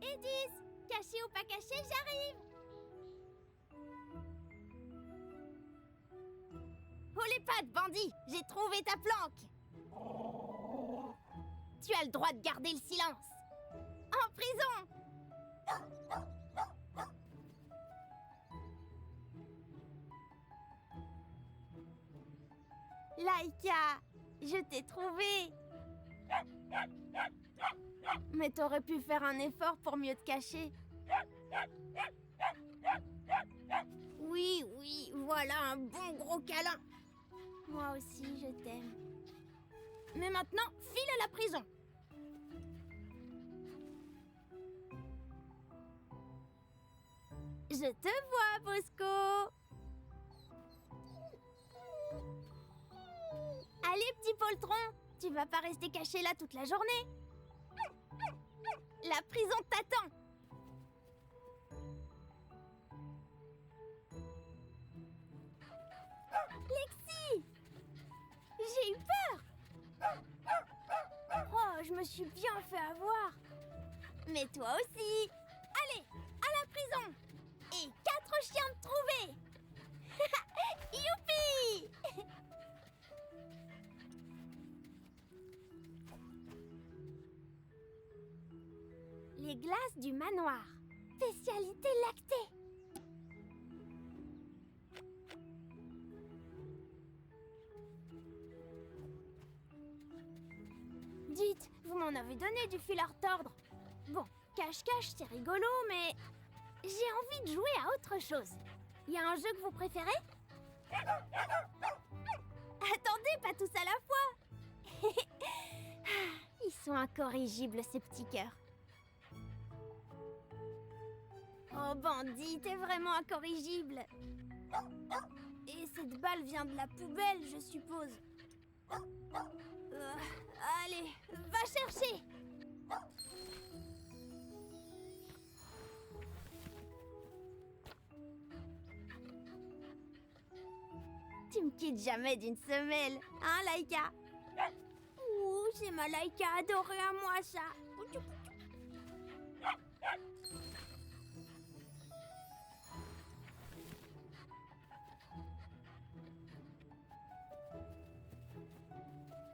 Edis, caché ou pas caché, j'arrive. Oh les pattes, bandit, j'ai trouvé ta planque. Tu as le droit de garder le silence. En prison. Laïka, je t'ai trouvé. Mais t'aurais pu faire un effort pour mieux te cacher. Oui, oui, voilà un bon gros câlin. Moi aussi, je t'aime. Mais maintenant, file à la prison. Je te vois, Bosco. Allez, petit poltron, tu vas pas rester caché là toute la journée. La prison t'attend. Lexi! J'ai eu peur. Oh, je me suis bien fait avoir. Mais toi aussi. Allez, à la prison. Et 4 chiens de trouver. Youpi! Les glaces du manoir. Spécialité lactée. Dites, vous m'en avez donné du fil à retordre. Bon, cache-cache, c'est rigolo, mais j'ai envie de jouer à autre chose. Y a un jeu que vous préférez? Attendez, pas tous à la fois. Ils sont incorrigibles, ces petits cœurs. Oh, bandit, t'es vraiment incorrigible. Et cette balle vient de la poubelle, je suppose. Allez, va chercher. Tu me quittes jamais d'une semelle, hein, Laïka? Ouh, c'est ma Laïka adorée à moi, ça.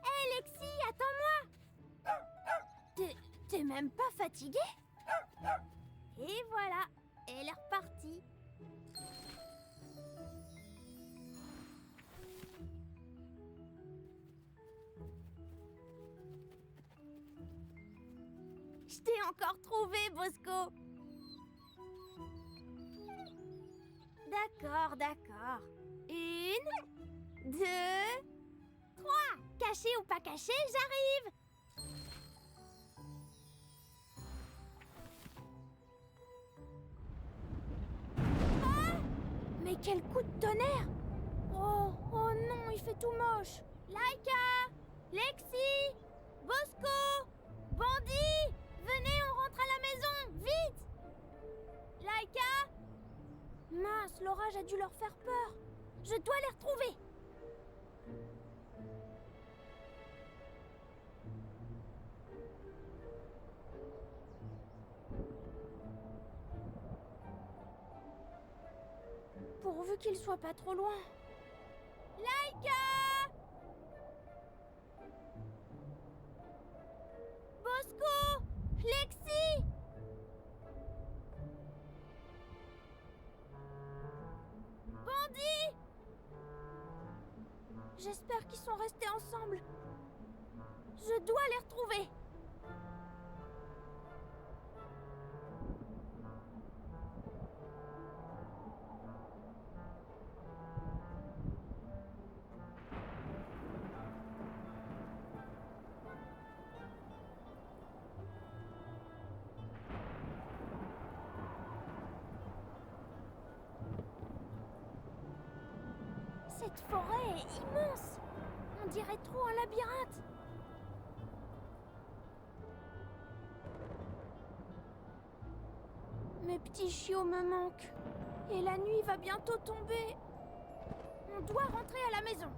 Hé, Lexi, attends-moi. T'es même pas fatiguée? Et voilà, elle est repartie. Je t'ai encore trouvé, Bosco. D'accord, d'accord. 1, 2, 3. Caché ou pas caché, j'arrive. Ah! Mais quel coup de tonnerre! Oh non, il fait tout moche. Laïka, Lexi, Bosco, Bandit, venez, on rentre à la maison, vite! Laïka? Mince, l'orage a dû leur faire peur. Je dois les retrouver. Pourvu qu'ils soient pas trop loin. Laïka! Bosco! Lexi! Bandit! J'espère qu'ils sont restés ensemble. Je dois les retrouver. Cette forêt est immense. On dirait trop un labyrinthe. Mes petits chiots me manquent. Et la nuit va bientôt tomber. On doit rentrer à la maison.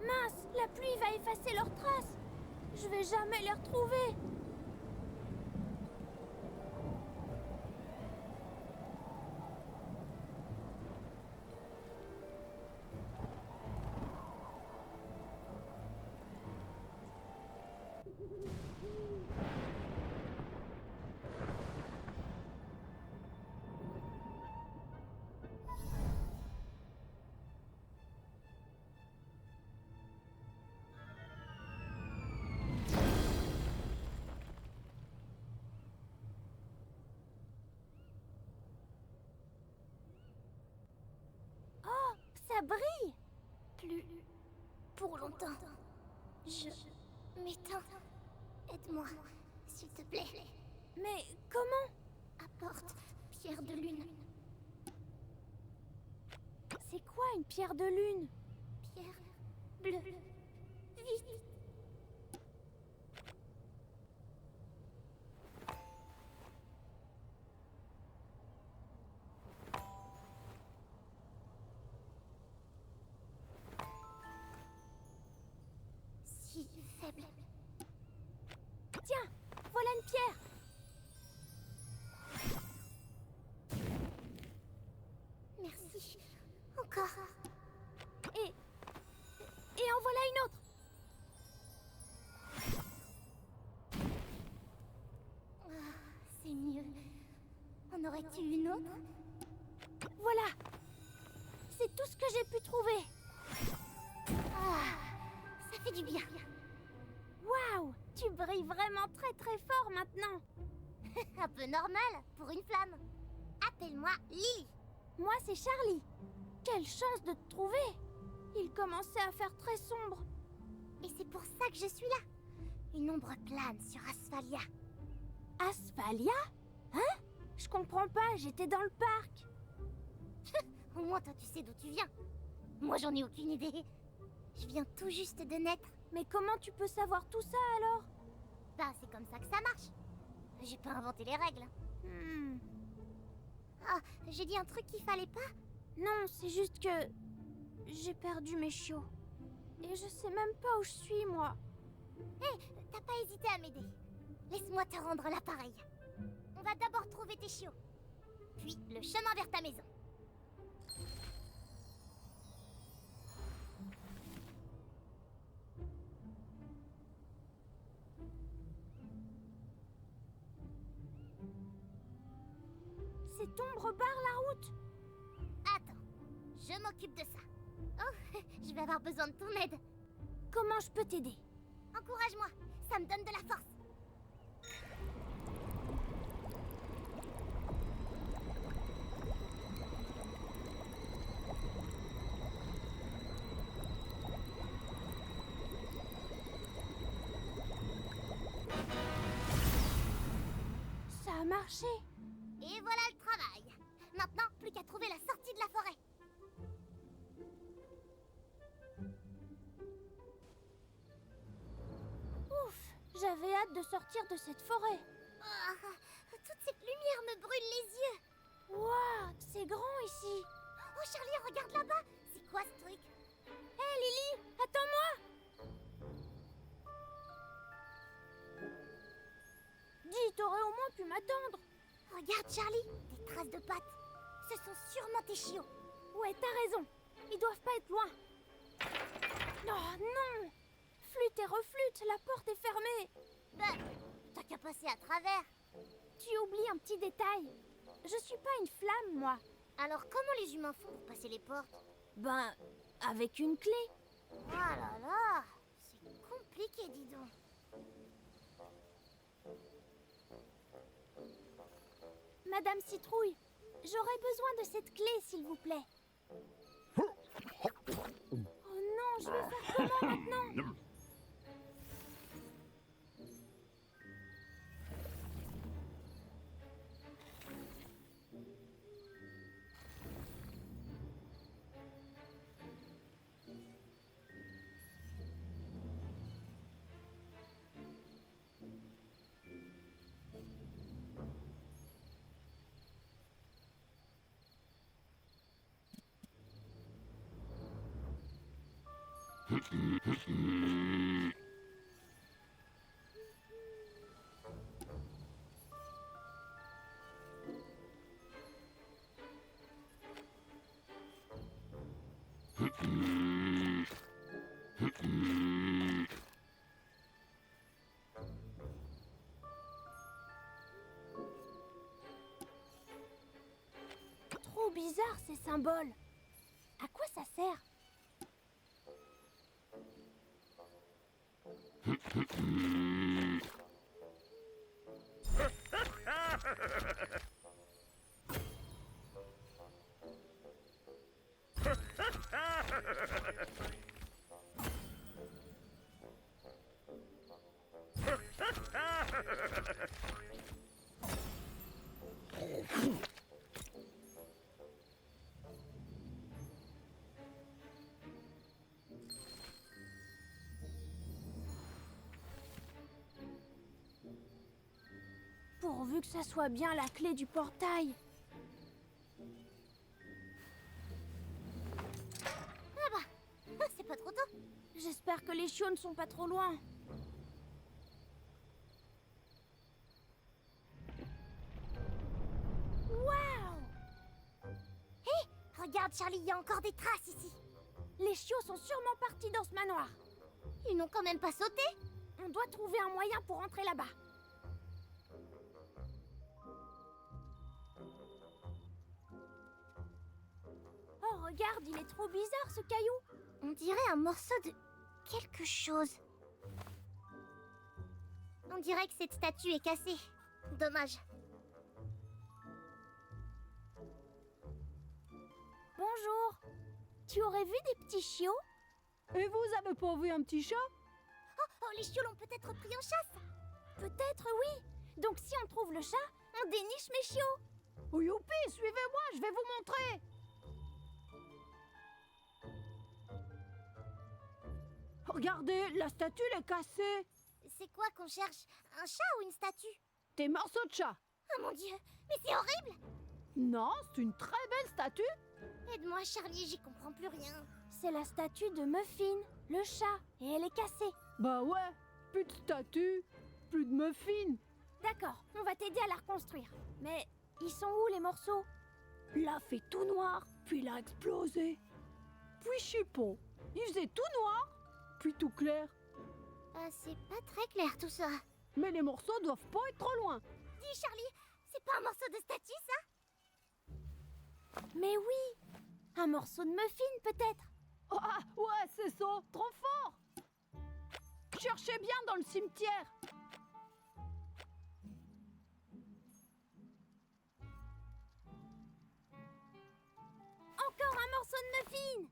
Mince, la pluie va effacer effacé leurs traces. Je vais jamais les retrouver. Ça brille. Plus pour longtemps. Je m'éteins. Aide-moi, s'il te plaît. Mais comment? Apporte pierre de lune. C'est quoi une pierre de lune? Pierre bleue. Vite. Si faible. Tiens, voilà une pierre. Merci. Encore. Et en voilà une autre. C'est mieux. En aurais-tu une autre? Voilà. C'est tout ce que j'ai pu trouver. Ça fait du bien. Waouh, tu brilles vraiment très très fort maintenant. Un peu normal pour une flamme. Appelle-moi Lily. Moi, c'est Charlie. Quelle chance de te trouver. Il commençait à faire très sombre. Et c'est pour ça que je suis là. Une ombre plane sur Asphalia. Asphalia? Hein? Je comprends pas, j'étais dans le parc. Au moins toi tu sais d'où tu viens. Moi j'en ai aucune idée. Je viens tout juste de naître. Mais comment tu peux savoir tout ça alors? Bah c'est comme ça que ça marche. J'ai pas inventé les règles. Ah, j'ai dit un truc qu'il fallait pas? Non, c'est juste que... j'ai perdu mes chiots. Et je sais même pas où je suis, moi. Hé, t'as pas hésité à m'aider. Laisse-moi te rendre l'appareil. On va d'abord trouver tes chiots. Puis le chemin vers ta maison. Cette ombre barre la route. Attends, je m'occupe de ça. Oh, je vais avoir besoin de ton aide. Comment je peux t'aider? Encourage-moi, ça me donne de la force. Ça a marché. Et voilà le travail. Maintenant, plus qu'à trouver la sortie de la forêt. Ouf, j'avais hâte de sortir de cette forêt. Oh, toute cette lumière me brûle les yeux. Waouh, c'est grand ici. Oh Charlie, regarde là-bas. C'est quoi ce truc? Hé Lily, attends-moi. Dis, t'aurais au moins pu m'attendre. Regarde Charlie, des traces de pattes. Ce sont sûrement tes chiots. Ouais, t'as raison. Ils doivent pas être loin. Oh non! Flûte et reflûte, la porte est fermée. Ben, t'as qu'à passer à travers. Tu oublies un petit détail. Je suis pas une flamme, moi. Alors comment les humains font pour passer les portes? Ben, avec une clé. Oh là là, c'est compliqué, dis donc. Madame Citrouille, j'aurais besoin de cette clé, s'il vous plaît. Oh non, je vais faire comment maintenant? Trop bizarre ces symboles. À quoi ça sert? Pourvu que ça soit bien la clé du portail. Là-bas. C'est pas trop tôt. J'espère que les chiots ne sont pas trop loin. Waouh! Regarde, Charlie, il y a encore des traces ici. Les chiots sont sûrement partis dans ce manoir. Ils n'ont quand même pas sauté. On doit trouver un moyen pour entrer là-bas. Oh, regarde, il est trop bizarre ce caillou. On dirait un morceau de quelque chose. On dirait que cette statue est cassée. Dommage. Bonjour. Tu aurais vu des petits chiots? Et vous avez pas vu un petit chat? Oh, les chiots l'ont peut-être pris en chasse. Peut-être oui. Donc si on trouve le chat, on déniche mes chiots. Oh youpi, suivez-moi, je vais vous montrer. Regardez, la statue elle est cassée. C'est quoi qu'on cherche? Un chat ou une statue? Des morceaux de chat. Oh mon Dieu, mais c'est horrible! Non, c'est une très belle statue. Aide-moi, Charlie, j'y comprends plus rien. C'est la statue de Muffin, le chat, et elle est cassée. Bah ouais, plus de statue, plus de muffins. D'accord, on va t'aider à la reconstruire. Mais ils sont où les morceaux? L'a fait tout noir, puis il a explosé. Puis je sais pas, il faisait tout noir, puis tout clair. C'est pas très clair tout ça. Mais les morceaux doivent pas être trop loin. Dis, Charlie, c'est pas un morceau de statue ça? Mais oui, un morceau de Muffin peut-être. Ah ouais, c'est ça, trop fort. Cherchez bien dans le cimetière. Encore un morceau de Muffin.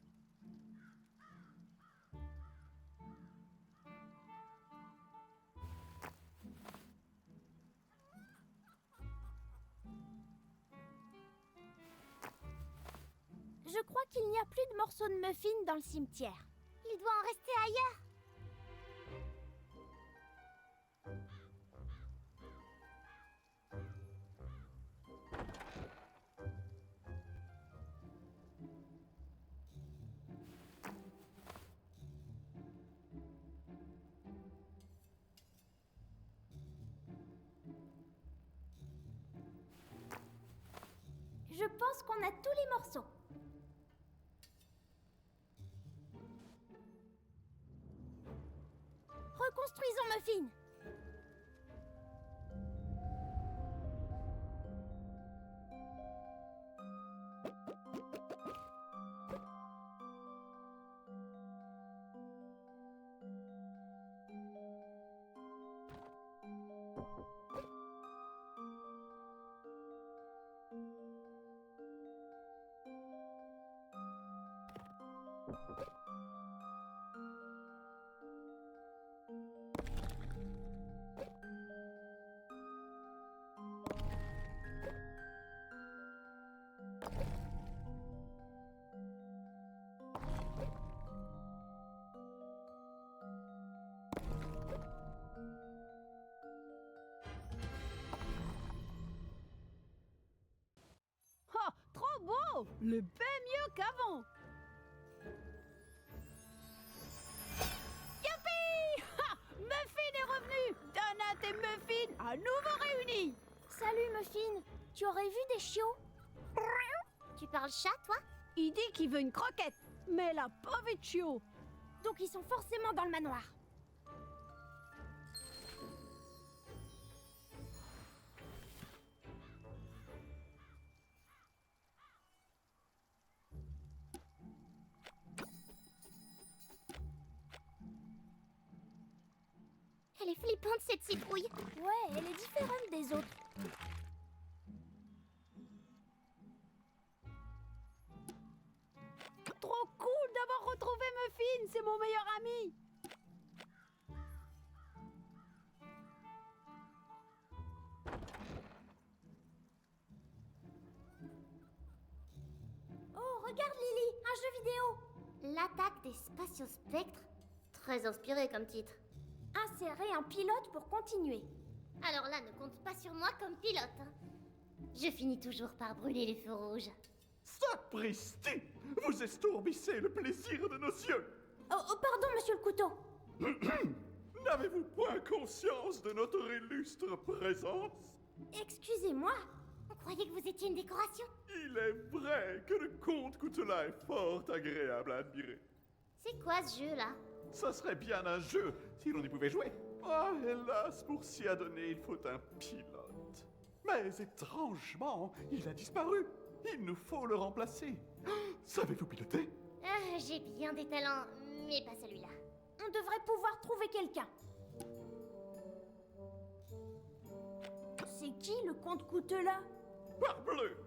Je crois qu'il n'y a plus de morceaux de Muffin dans le cimetière. Il doit en rester ailleurs. Je pense qu'on a tous les morceaux. Reconstruisons Muffin. Ah, trop beau, le bien mieux qu'avant. Tu aurais vu des chiots? Tu parles chat, toi? Il dit qu'il veut une croquette, mais il a pas vu de chiot. Donc ils sont forcément dans le manoir. Elle est flippante, cette citrouille. Ouais, elle est différente des autres. Trop cool d'avoir retrouvé Muffin, c'est mon meilleur ami. Oh, regarde Lily, un jeu vidéo. L'attaque des spatiospectres. Très inspiré comme titre. Insérer un pilote pour continuer. Alors là, ne compte pas sur moi comme pilote. Hein. Je finis toujours par brûler les feux rouges. Sapristi! Vous estourbissez le plaisir de nos yeux! Oh, pardon, monsieur le couteau. N'avez-vous point conscience de notre illustre présence? Excusez-moi. On croyait que vous étiez une décoration. Il est vrai que le comte Coutelin est fort agréable à admirer. C'est quoi ce jeu-là? Ça serait bien un jeu si l'on y pouvait jouer. Ah, hélas, pour s'y adonner, il faut un pilote. Mais étrangement, il a disparu. Il nous faut le remplacer. Ah, savez-vous piloter? Ah, j'ai bien des talents, mais pas celui-là. On devrait pouvoir trouver quelqu'un. C'est qui le comte Coutelin? Parbleu!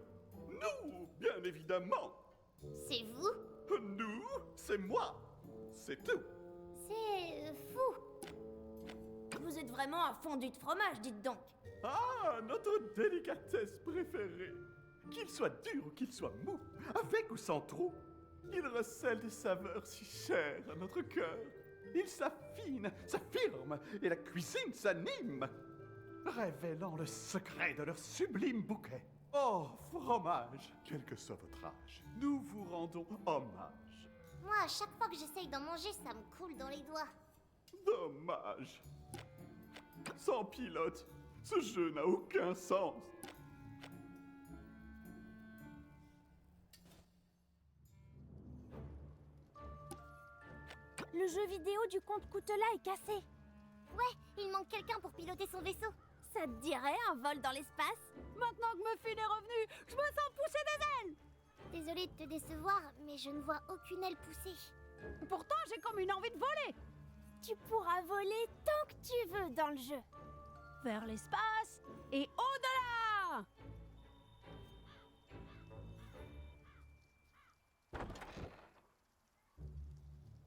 Nous, bien évidemment. C'est vous? Nous, c'est moi. C'est tout. C'est fou. Vous êtes vraiment un fondu de fromage, dites donc. Ah, notre délicatesse préférée. Qu'il soit dur ou qu'il soit mou, avec ou sans trou, il recèle des saveurs si chères à notre cœur. Il s'affine, s'affirme, et la cuisine s'anime, révélant le secret de leur sublime bouquet. Oh, fromage, quel que soit votre âge, nous vous rendons hommage. Moi, à chaque fois que j'essaye d'en manger, ça me coule dans les doigts. Dommage. Sans pilote, ce jeu n'a aucun sens. Le jeu vidéo du comte Coutelin est cassé. Ouais, il manque quelqu'un pour piloter son vaisseau. Ça te dirait un vol dans l'espace? Maintenant que Muffin est revenu, je me sens pousser des ailes. Désolée de te décevoir, mais je ne vois aucune aile pousser. Pourtant, j'ai comme une envie de voler. Tu pourras voler tant que tu veux dans le jeu. Vers l'espace et au-delà.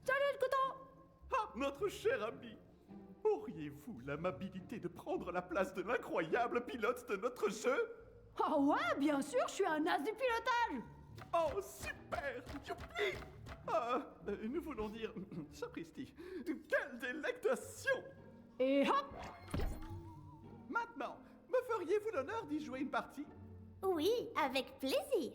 Salut le couteau. Ah, notre cher ami, auriez-vous l'amabilité de prendre la place de l'incroyable pilote de notre jeu? Ah ouais, bien sûr, je suis un as du pilotage. Oh, super! Youpi! Ah, nous voulons dire, sapristi, quelle délectation! Et hop. Maintenant, me feriez-vous l'honneur d'y jouer une partie? Oui, avec plaisir.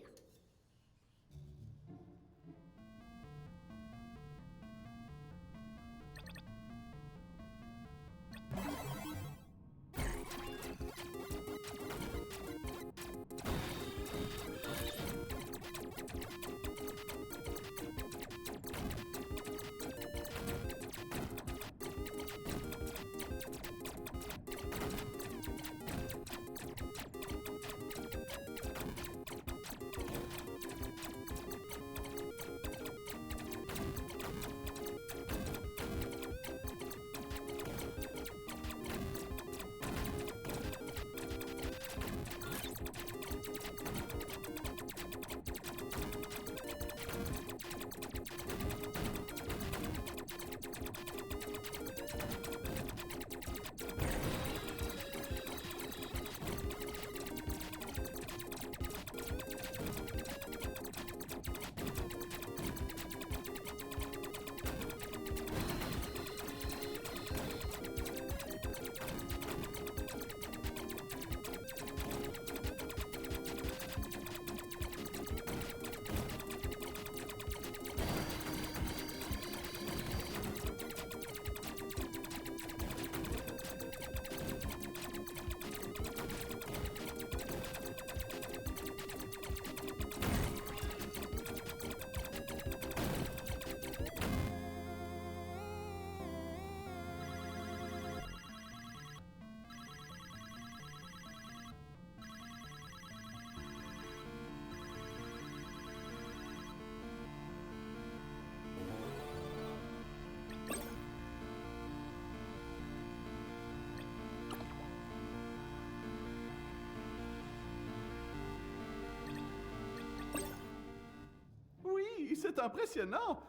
C'est impressionnant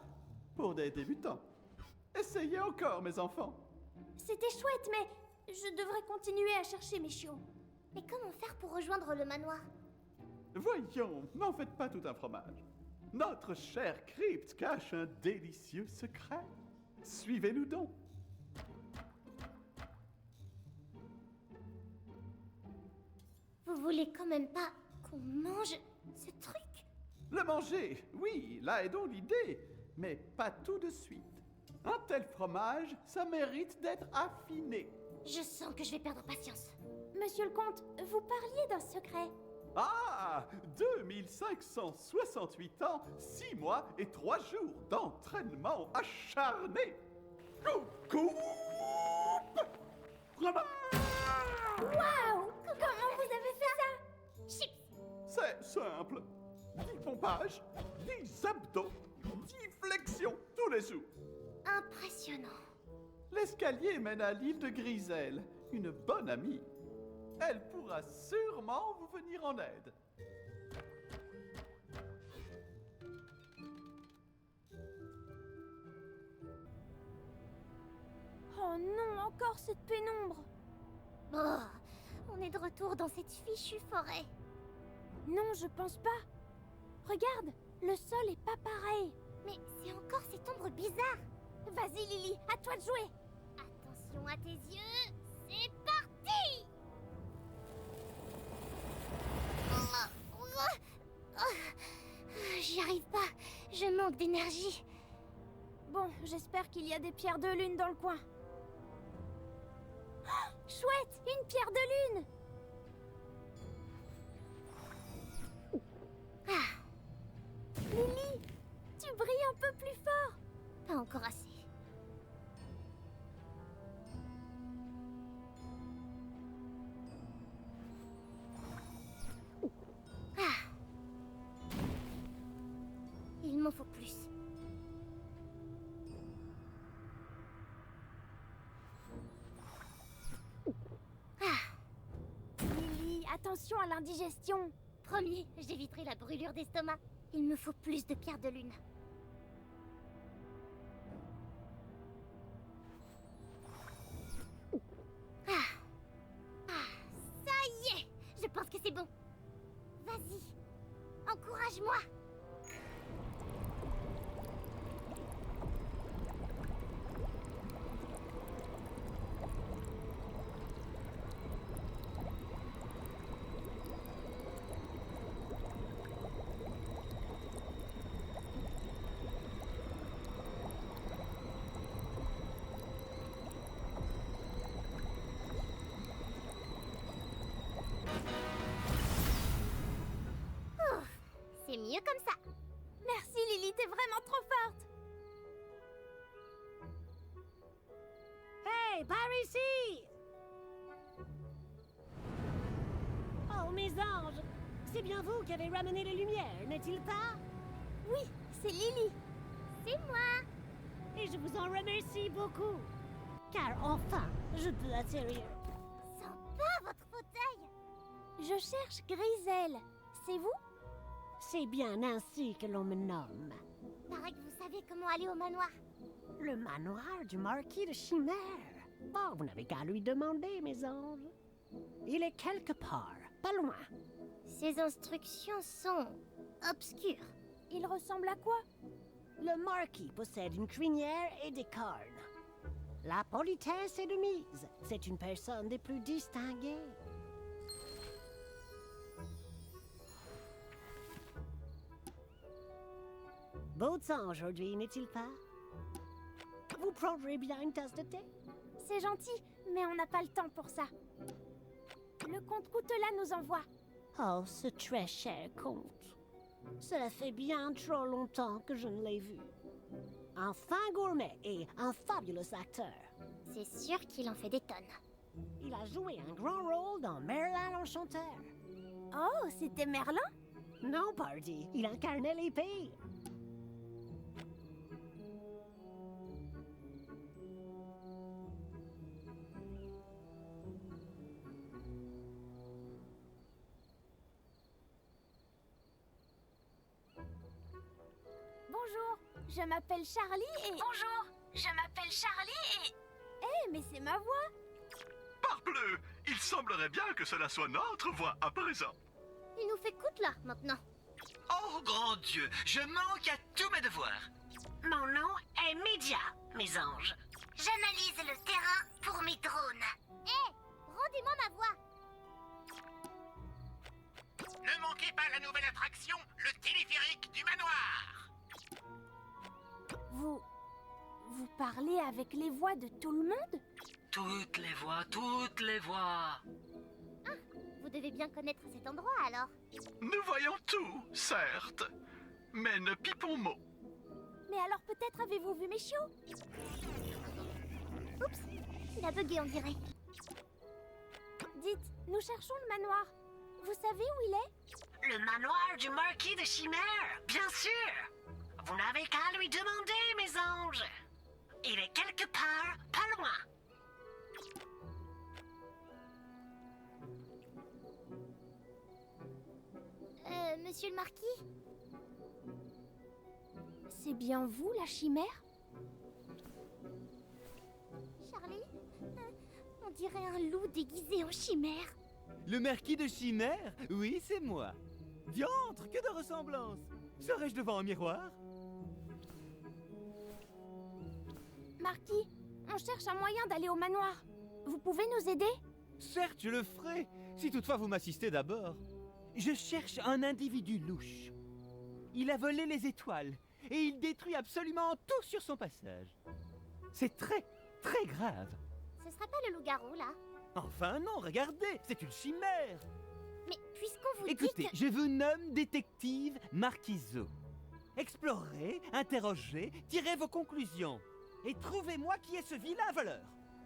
pour des débutants. Essayez encore, mes enfants. C'était chouette, mais je devrais continuer à chercher mes chiots. Mais comment faire pour rejoindre le manoir? Voyons, n'en faites pas tout un fromage. Notre chère crypte cache un délicieux secret. Suivez-nous donc. Vous voulez quand même pas qu'on mange ce truc? Le manger, oui, là est donc l'idée, mais pas tout de suite. Un tel fromage, ça mérite d'être affiné. Je sens que je vais perdre patience. Monsieur le comte, vous parliez d'un secret. Ah, 2568 ans, 6 mois et 3 jours d'entraînement acharné. Coupe! Fromage! Waouh! Comment vous avez fait ça? Chips! C'est simple. 10 pompages, 10 abdos, 10 flexions tous les jours. Impressionnant. L'escalier mène à l'île de Griselle, une bonne amie. Elle pourra sûrement vous venir en aide. Oh non, encore cette pénombre. Oh, on est de retour dans cette fichue forêt. Non, je pense pas. Regarde, le sol est pas pareil. Mais c'est encore cette ombre bizarre. Vas-y Lily, à toi de jouer. Attention à tes yeux, c'est parti! J'y arrive pas, je manque d'énergie. Bon, j'espère qu'il y a des pierres de lune dans le coin. Oh, chouette, une pierre de lune. Lily, tu brilles un peu plus fort. Pas encore assez. Il m'en faut plus. Lily, attention à l'indigestion. Promis, j'éviterai la brûlure d'estomac. Il me faut plus de pierres de lune. Ça y est! Je pense que c'est bon. Vas-y, encourage-moi. C'est mieux comme ça. Merci Lily, t'es vraiment trop forte. Hey, par ici! Oh, mes anges! C'est bien vous qui avez ramené les lumières, n'est-il pas? Oui, c'est Lily. C'est moi. Et je vous en remercie beaucoup. Car enfin, je peux atterrir. Sympa votre fauteuil. Je cherche Griselle. C'est vous? C'est bien ainsi que l'on me nomme. Paraît que vous savez comment aller au manoir. Le manoir du marquis de Chimère. Oh, vous n'avez qu'à lui demander, mes anges. Il est quelque part, pas loin. Ces instructions sont obscures. Il ressemble à quoi? Le marquis possède une crinière et des cornes. La politesse est de mise. C'est une personne des plus distinguées. Beau temps aujourd'hui, n'est-il pas? Vous prendrez bien une tasse de thé? C'est gentil, mais on n'a pas le temps pour ça. Le comte Coutelas nous envoie. Oh, ce très cher comte. Cela fait bien trop longtemps que je ne l'ai vu. Un fin gourmet et un fabuleux acteur. C'est sûr qu'il en fait des tonnes. Il a joué un grand rôle dans Merlin l'Enchanteur. Oh, c'était Merlin? Non, pardi, il incarnait l'épée. Bonjour. je m'appelle Charlie et... Bonjour, je m'appelle Charlie et... Eh, mais c'est ma voix. Parbleu, il semblerait bien que cela soit notre voix à présent. Il nous fait coûte là, maintenant. Oh, grand Dieu, je manque à tous mes devoirs. Mon nom est Média, mes anges. J'analyse le terrain pour mes drones. Hé, rendez-moi ma voix. Ne manquez pas la nouvelle attraction, le téléphérique du manoir. Vous parlez avec les voix de tout le monde? Toutes les voix, toutes les voix. Vous devez bien connaître cet endroit alors. Nous voyons tout, certes, mais ne pipons mot. Mais alors peut-être avez-vous vu mes chiots? Oups, il a bugué on dirait. Dites, nous cherchons le manoir. Vous savez où il est? Le manoir du marquis de Chimère, bien sûr. Vous n'avez qu'à lui demander, mes anges. Il est quelque part, pas loin. Monsieur le marquis? C'est bien vous, la chimère? Charlie? On dirait un loup déguisé en chimère. Le marquis de Chimère? Oui, c'est moi. Diantre, que de ressemblance! Serais-je devant un miroir? Marquis, on cherche un moyen d'aller au manoir. Vous pouvez nous aider? Certes, je le ferai, si toutefois vous m'assistez d'abord. Je cherche un individu louche. Il a volé les étoiles, et il détruit absolument tout sur son passage. C'est très, très grave. Ce serait pas le loup-garou là? Enfin non, regardez, c'est une chimère. Mais puisqu'on vous Écoutez, dit que... je vous nomme détective Marquiseau. Explorez, interrogez, tirez vos conclusions. Et trouvez-moi qui est ce vilain voleur.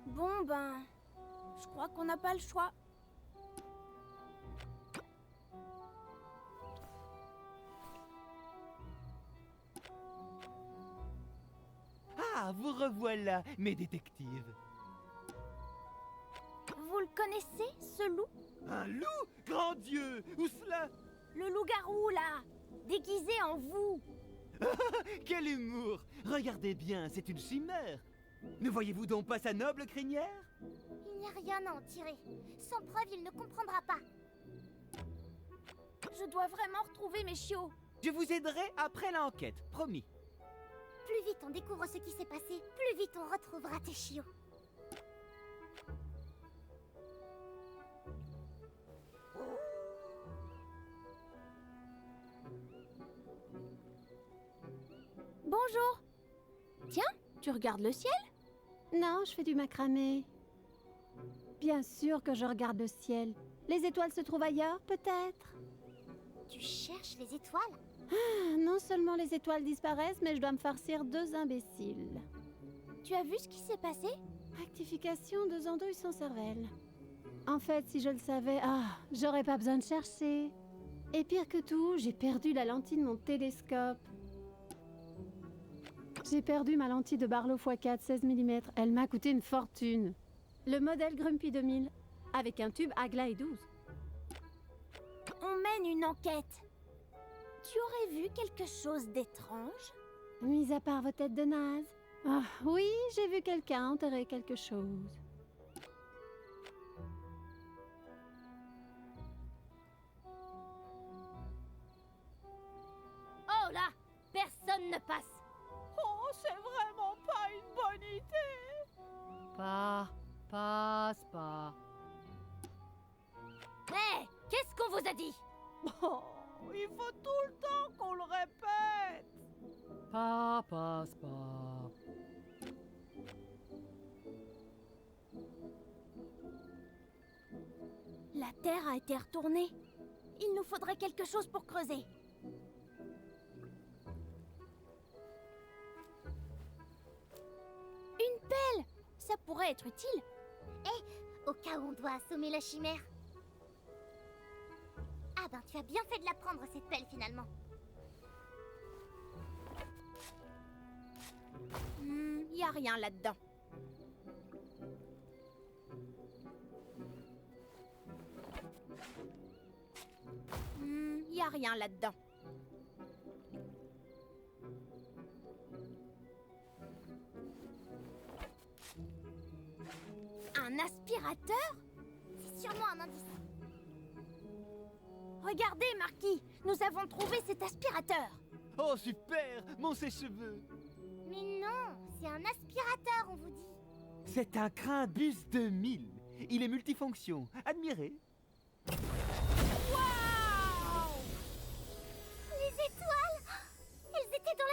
Bon ben, je crois qu'on n'a pas le choix. Ah, vous revoilà, mes détectives. Vous le connaissez, ce loup? Un loup? Grand Dieu! Où cela? Le loup-garou, là, déguisé en vous. Quel humour! Regardez bien, c'est une chimère. Ne voyez-vous donc pas sa noble crinière? Il n'y a rien à en tirer. Sans preuve, il ne comprendra pas. Je dois vraiment retrouver mes chiots. Je vous aiderai après l'enquête, promis. Plus vite on découvre ce qui s'est passé, plus vite on retrouvera tes chiots. Bonjour. Tiens, tu regardes le ciel? Non, je fais du macramé. Bien sûr que je regarde le ciel. Les étoiles se trouvent ailleurs, peut-être? Tu cherches les étoiles? Non seulement les étoiles disparaissent, mais je dois me farcir 2 imbéciles. Tu as vu ce qui s'est passé? Rectification, 2 andouilles sans cervelle. En fait, si je le savais, j'aurais pas besoin de chercher. Et pire que tout, j'ai perdu la lentille de mon télescope. J'ai perdu ma lentille de Barlow x4 16 mm. Elle m'a coûté une fortune. Le modèle Grumpy 2000, avec un tube Aglaé 12. On mène une enquête. Tu aurais vu quelque chose d'étrange? Mis à part vos têtes de naze. Ah, oui, j'ai vu quelqu'un enterrer quelque chose. Oh là, personne ne passe. Oh, c'est vraiment pas une bonne idée. Passe pas. Hé, qu'est-ce qu'on vous a dit? Oh, il faut tout le temps qu'on le répète. Passe pas. La Terre a été retournée. Il nous faudrait quelque chose pour creuser. Une pelle! Ça pourrait être utile. Au cas où on doit assommer la chimère. Ah ben, tu as bien fait de la prendre cette pelle finalement. Y a rien là-dedans. Y a rien là-dedans. Un aspirateur? C'est sûrement un indice. Regardez, Marquis, nous avons trouvé cet aspirateur. Oh, super! Mon sèche-cheveux! Mais non, c'est un aspirateur, on vous dit. C'est un Crimbus 2000. Il est multifonction. Admirez. Waouh! Les étoiles, elles étaient dans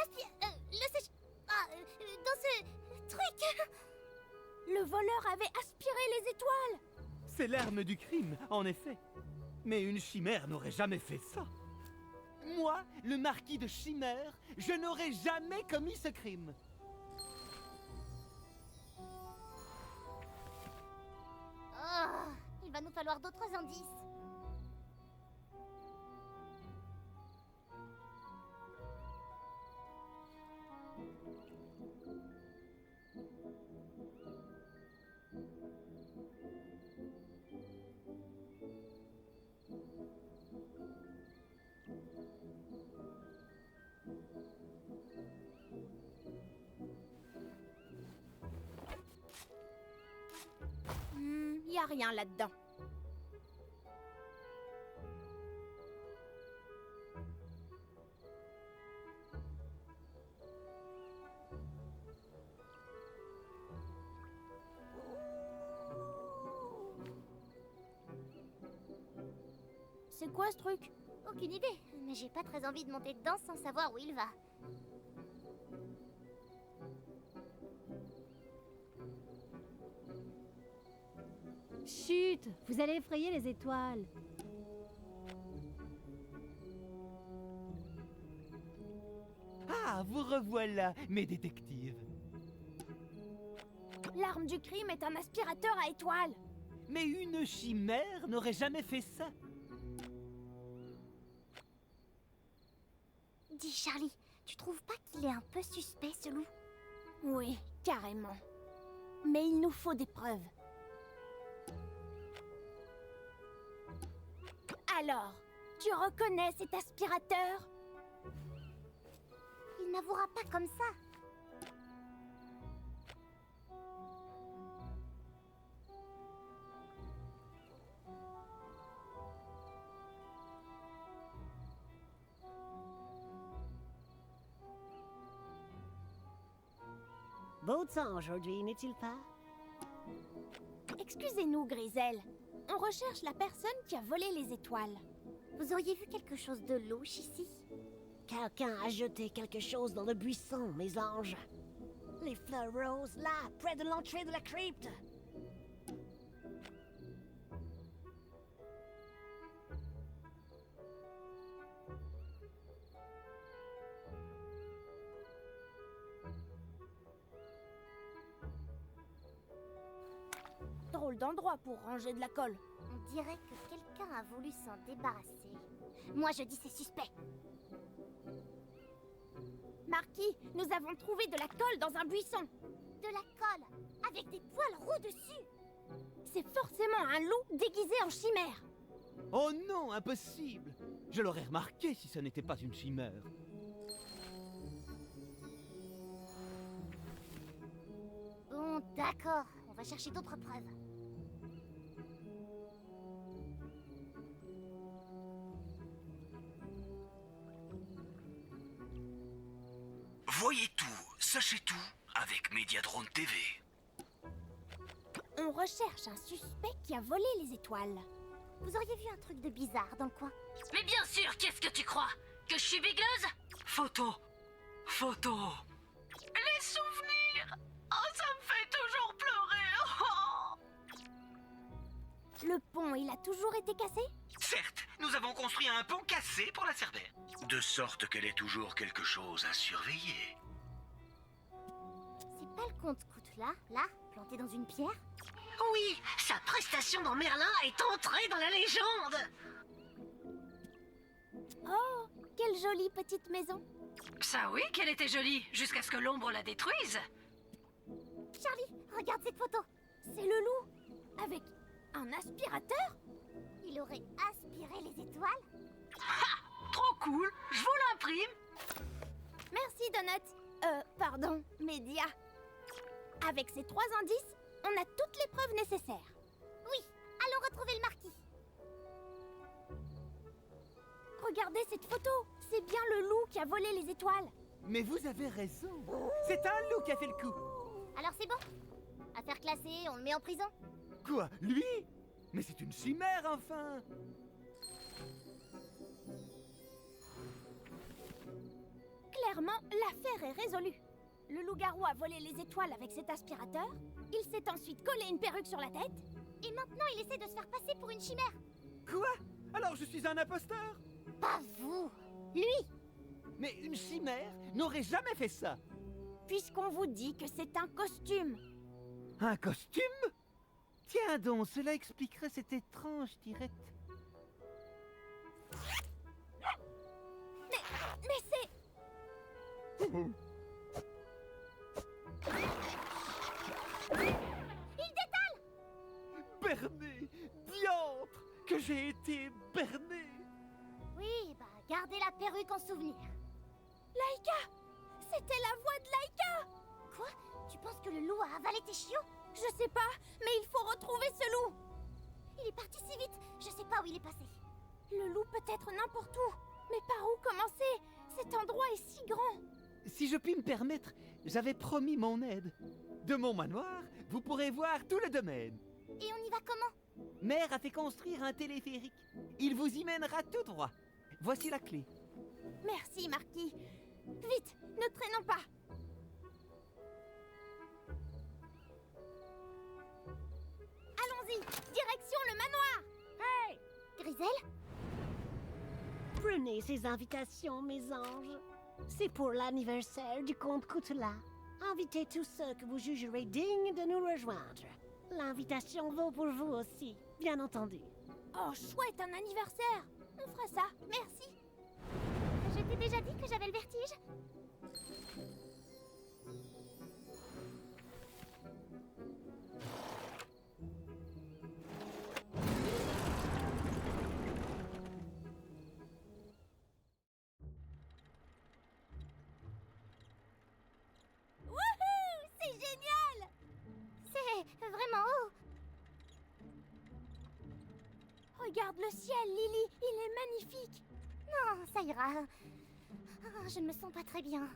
dans ce truc. Le voleur avait aspiré les étoiles. C'est l'arme du crime, en effet. Mais une chimère n'aurait jamais fait ça. Moi, le marquis de Chimère, je n'aurais jamais commis ce crime. Oh, il va nous falloir d'autres indices. Y a rien là-dedans. C'est quoi ce truc? Aucune idée, mais j'ai pas très envie de monter dedans sans savoir où il va. Chut! Vous allez effrayer les étoiles. Ah, vous revoilà, mes détectives. L'arme du crime est un aspirateur à étoiles. Mais une chimère n'aurait jamais fait ça. Dis Charlie, tu trouves pas qu'il est un peu suspect ce loup? Oui, carrément. Mais il nous faut des preuves. Alors, tu reconnais cet aspirateur? Il n'avouera pas comme ça. Beau temps aujourd'hui, n'est-il pas? Excusez-nous, Griselle. On recherche la personne qui a volé les étoiles. Vous auriez vu quelque chose de louche ici? Quelqu'un a jeté quelque chose dans le buisson, mes anges. Les fleurs roses, là, près de l'entrée de la crypte. Drôle d'endroit pour ranger de la colle. On dirait que quelqu'un a voulu s'en débarrasser. Moi je dis c'est suspect. Marquis, nous avons trouvé de la colle dans un buisson. De la colle, avec des poils roux dessus. C'est forcément un loup déguisé en chimère. Oh non, impossible! Je l'aurais remarqué si ce n'était pas une chimère. Bon, d'accord, on va chercher d'autres preuves. Voyez tout, sachez tout avec Mediadrone TV. On recherche un suspect qui a volé les étoiles. Vous auriez vu un truc de bizarre dans le coin? Mais bien sûr, qu'est-ce que tu crois? Que je suis bigleuse? Photo. Photo. Les souvenirs. Oh, ça me fait toujours pleurer. Oh. Le pont, il a toujours été cassé? Certes, nous avons construit un pont cassé pour la Cerbère. De sorte qu'elle ait toujours quelque chose à surveiller. C'est pas le compte-coute là, planté dans une pierre? Oui, sa prestation dans Merlin est entrée dans la légende. Oh, quelle jolie petite maison. Ça oui, qu'elle était jolie, jusqu'à ce que l'ombre la détruise. Charlie, regarde cette photo. C'est le loup. Avec un aspirateur? Il aurait aspiré les étoiles? Trop cool, je vous l'imprime. Merci, Donut. Pardon, Média. Avec ces 3 indices, On a toutes les preuves nécessaires. Oui, allons retrouver le marquis. Regardez cette photo. C'est bien le loup qui a volé les étoiles. Mais vous avez raison. C'est un loup qui a fait le coup. Alors c'est bon. Affaire classée, on le met en prison. Quoi, lui? Mais c'est une chimère, enfin. Clairement, l'affaire est résolue. Le loup-garou a volé les étoiles avec cet aspirateur. Il s'est ensuite collé une perruque sur la tête. Et maintenant, il essaie de se faire passer pour une chimère. Quoi? Alors je suis un imposteur? Pas vous. Lui. Mais une chimère n'aurait jamais fait ça. Puisqu'on vous dit que c'est un costume. Un costume? Tiens donc, cela expliquerait cette étrange tirette. Mais c'est... Il détale. Berné! Diantre! Que j'ai été berné! Oui, bah, gardez la perruque en souvenir. Laïka! C'était la voix de Laïka! Quoi? Tu penses que le loup a avalé tes chiots? Je sais pas, mais il faut retrouver ce loup! Il est parti si vite, je sais pas où il est passé. Le loup peut être n'importe où. Mais par où commencer? Cet endroit est si grand. Si je puis me permettre, j'avais promis mon aide. De mon manoir, vous pourrez voir tout le domaine. Et on y va comment? Mère a fait construire un téléphérique. Il vous y mènera tout droit. Voici la clé. Merci, Marquis. Vite, ne traînons pas. Allons-y, direction le manoir. Hey! Griselle? Prenez ces invitations, mes anges. C'est pour l'anniversaire du comte Coutela. Invitez tous ceux que vous jugerez dignes de nous rejoindre. L'invitation vaut pour vous aussi, bien entendu. Oh, chouette, un anniversaire. On fera ça, merci. Je t'ai déjà dit que j'avais le vertige? Wouhou, c'est génial. C'est vraiment haut. Regarde le ciel, Lily, il est magnifique. Non, ça ira. Ah, je ne me sens pas très bien.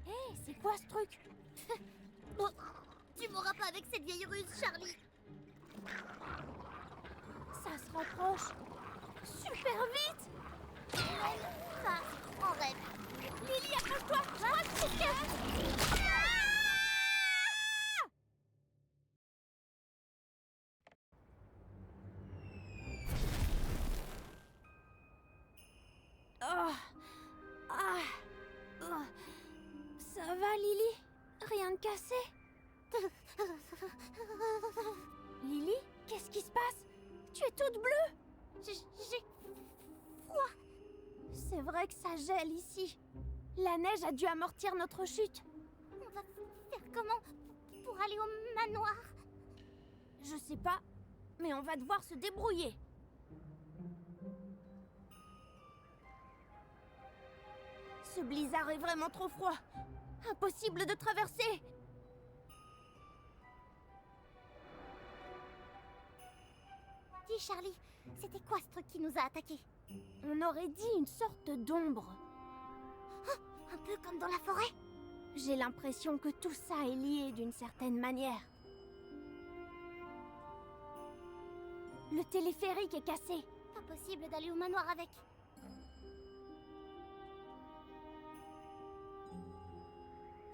Hé, c'est quoi ce truc? Oh, tu m'auras pas avec cette vieille ruse, Charlie. Ça se rapproche. Super vite. Ça, en rêve. Lily, accroche-toi. Je crois que c'est quelque... Ah. Ah. Ah. Ça va, Lily? Rien de cassé? Lily, qu'est-ce qui se passe? Tu es toute bleue. J'ai C'est vrai que ça gèle ici. La neige a dû amortir notre chute. On va faire comment pour aller au manoir? Je sais pas, mais on va devoir se débrouiller. Ce blizzard est vraiment trop froid. Impossible de traverser. Dis, Charlie, c'était quoi ce truc qui nous a attaqués? On aurait dit une sorte d'ombre. Un peu comme dans la forêt? J'ai l'impression que tout ça est lié d'une certaine manière. Le téléphérique est cassé. Pas possible d'aller au manoir avec.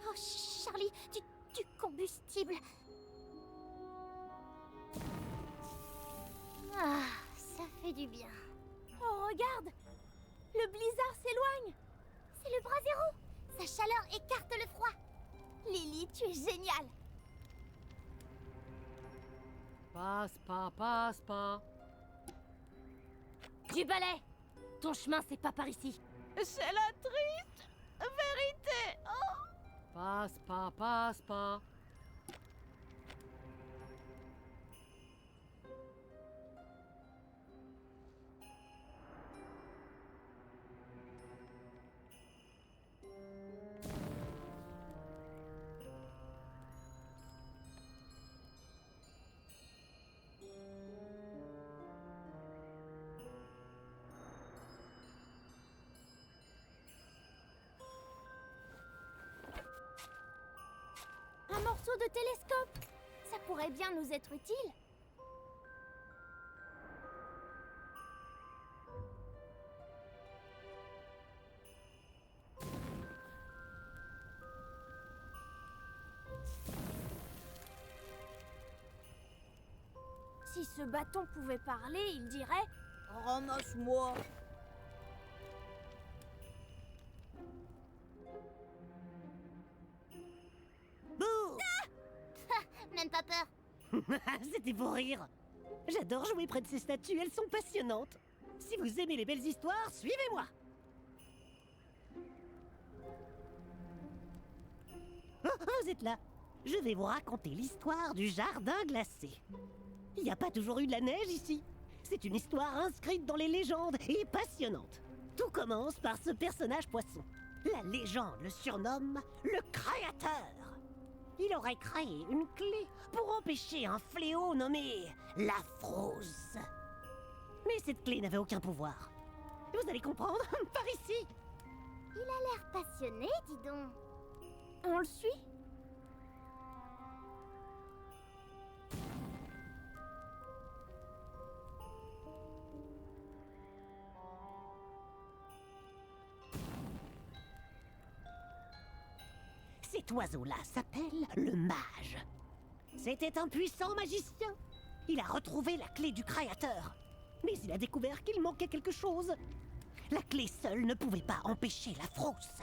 Oh, Charlie, du combustible. Ah, ça fait du bien. Oh, regarde! Le blizzard s'éloigne. C'est le bras zéro. Sa chaleur écarte le froid. Lily, tu es géniale. Passe pas. Du balai. Ton chemin, c'est pas par ici. C'est la triste vérité. Oh. Passe pas. morceau de télescope. Ça pourrait bien nous être utile. Si ce bâton pouvait parler, il dirait « Ramasse-moi ». Bouh! Même pas peur. C'était pour rire. J'adore jouer près de ces statues, elles sont passionnantes. Si vous aimez les belles histoires, suivez-moi. Oh, vous êtes là. Je vais vous raconter l'histoire du jardin glacé. Il n'y a pas toujours eu de la neige ici. C'est une histoire inscrite dans les légendes et passionnante. Tout commence par ce personnage poisson. La légende le surnomme le Créateur. Il aurait créé une clé pour empêcher un fléau nommé la frousse. Mais cette clé n'avait aucun pouvoir. Vous allez comprendre par ici. Il a l'air passionné, dis donc. On le suit? Cet oiseau-là s'appelle le mage. C'était un puissant magicien. Il a retrouvé la clé du Créateur. Mais il a découvert qu'il manquait quelque chose. La clé seule ne pouvait pas empêcher la frousse.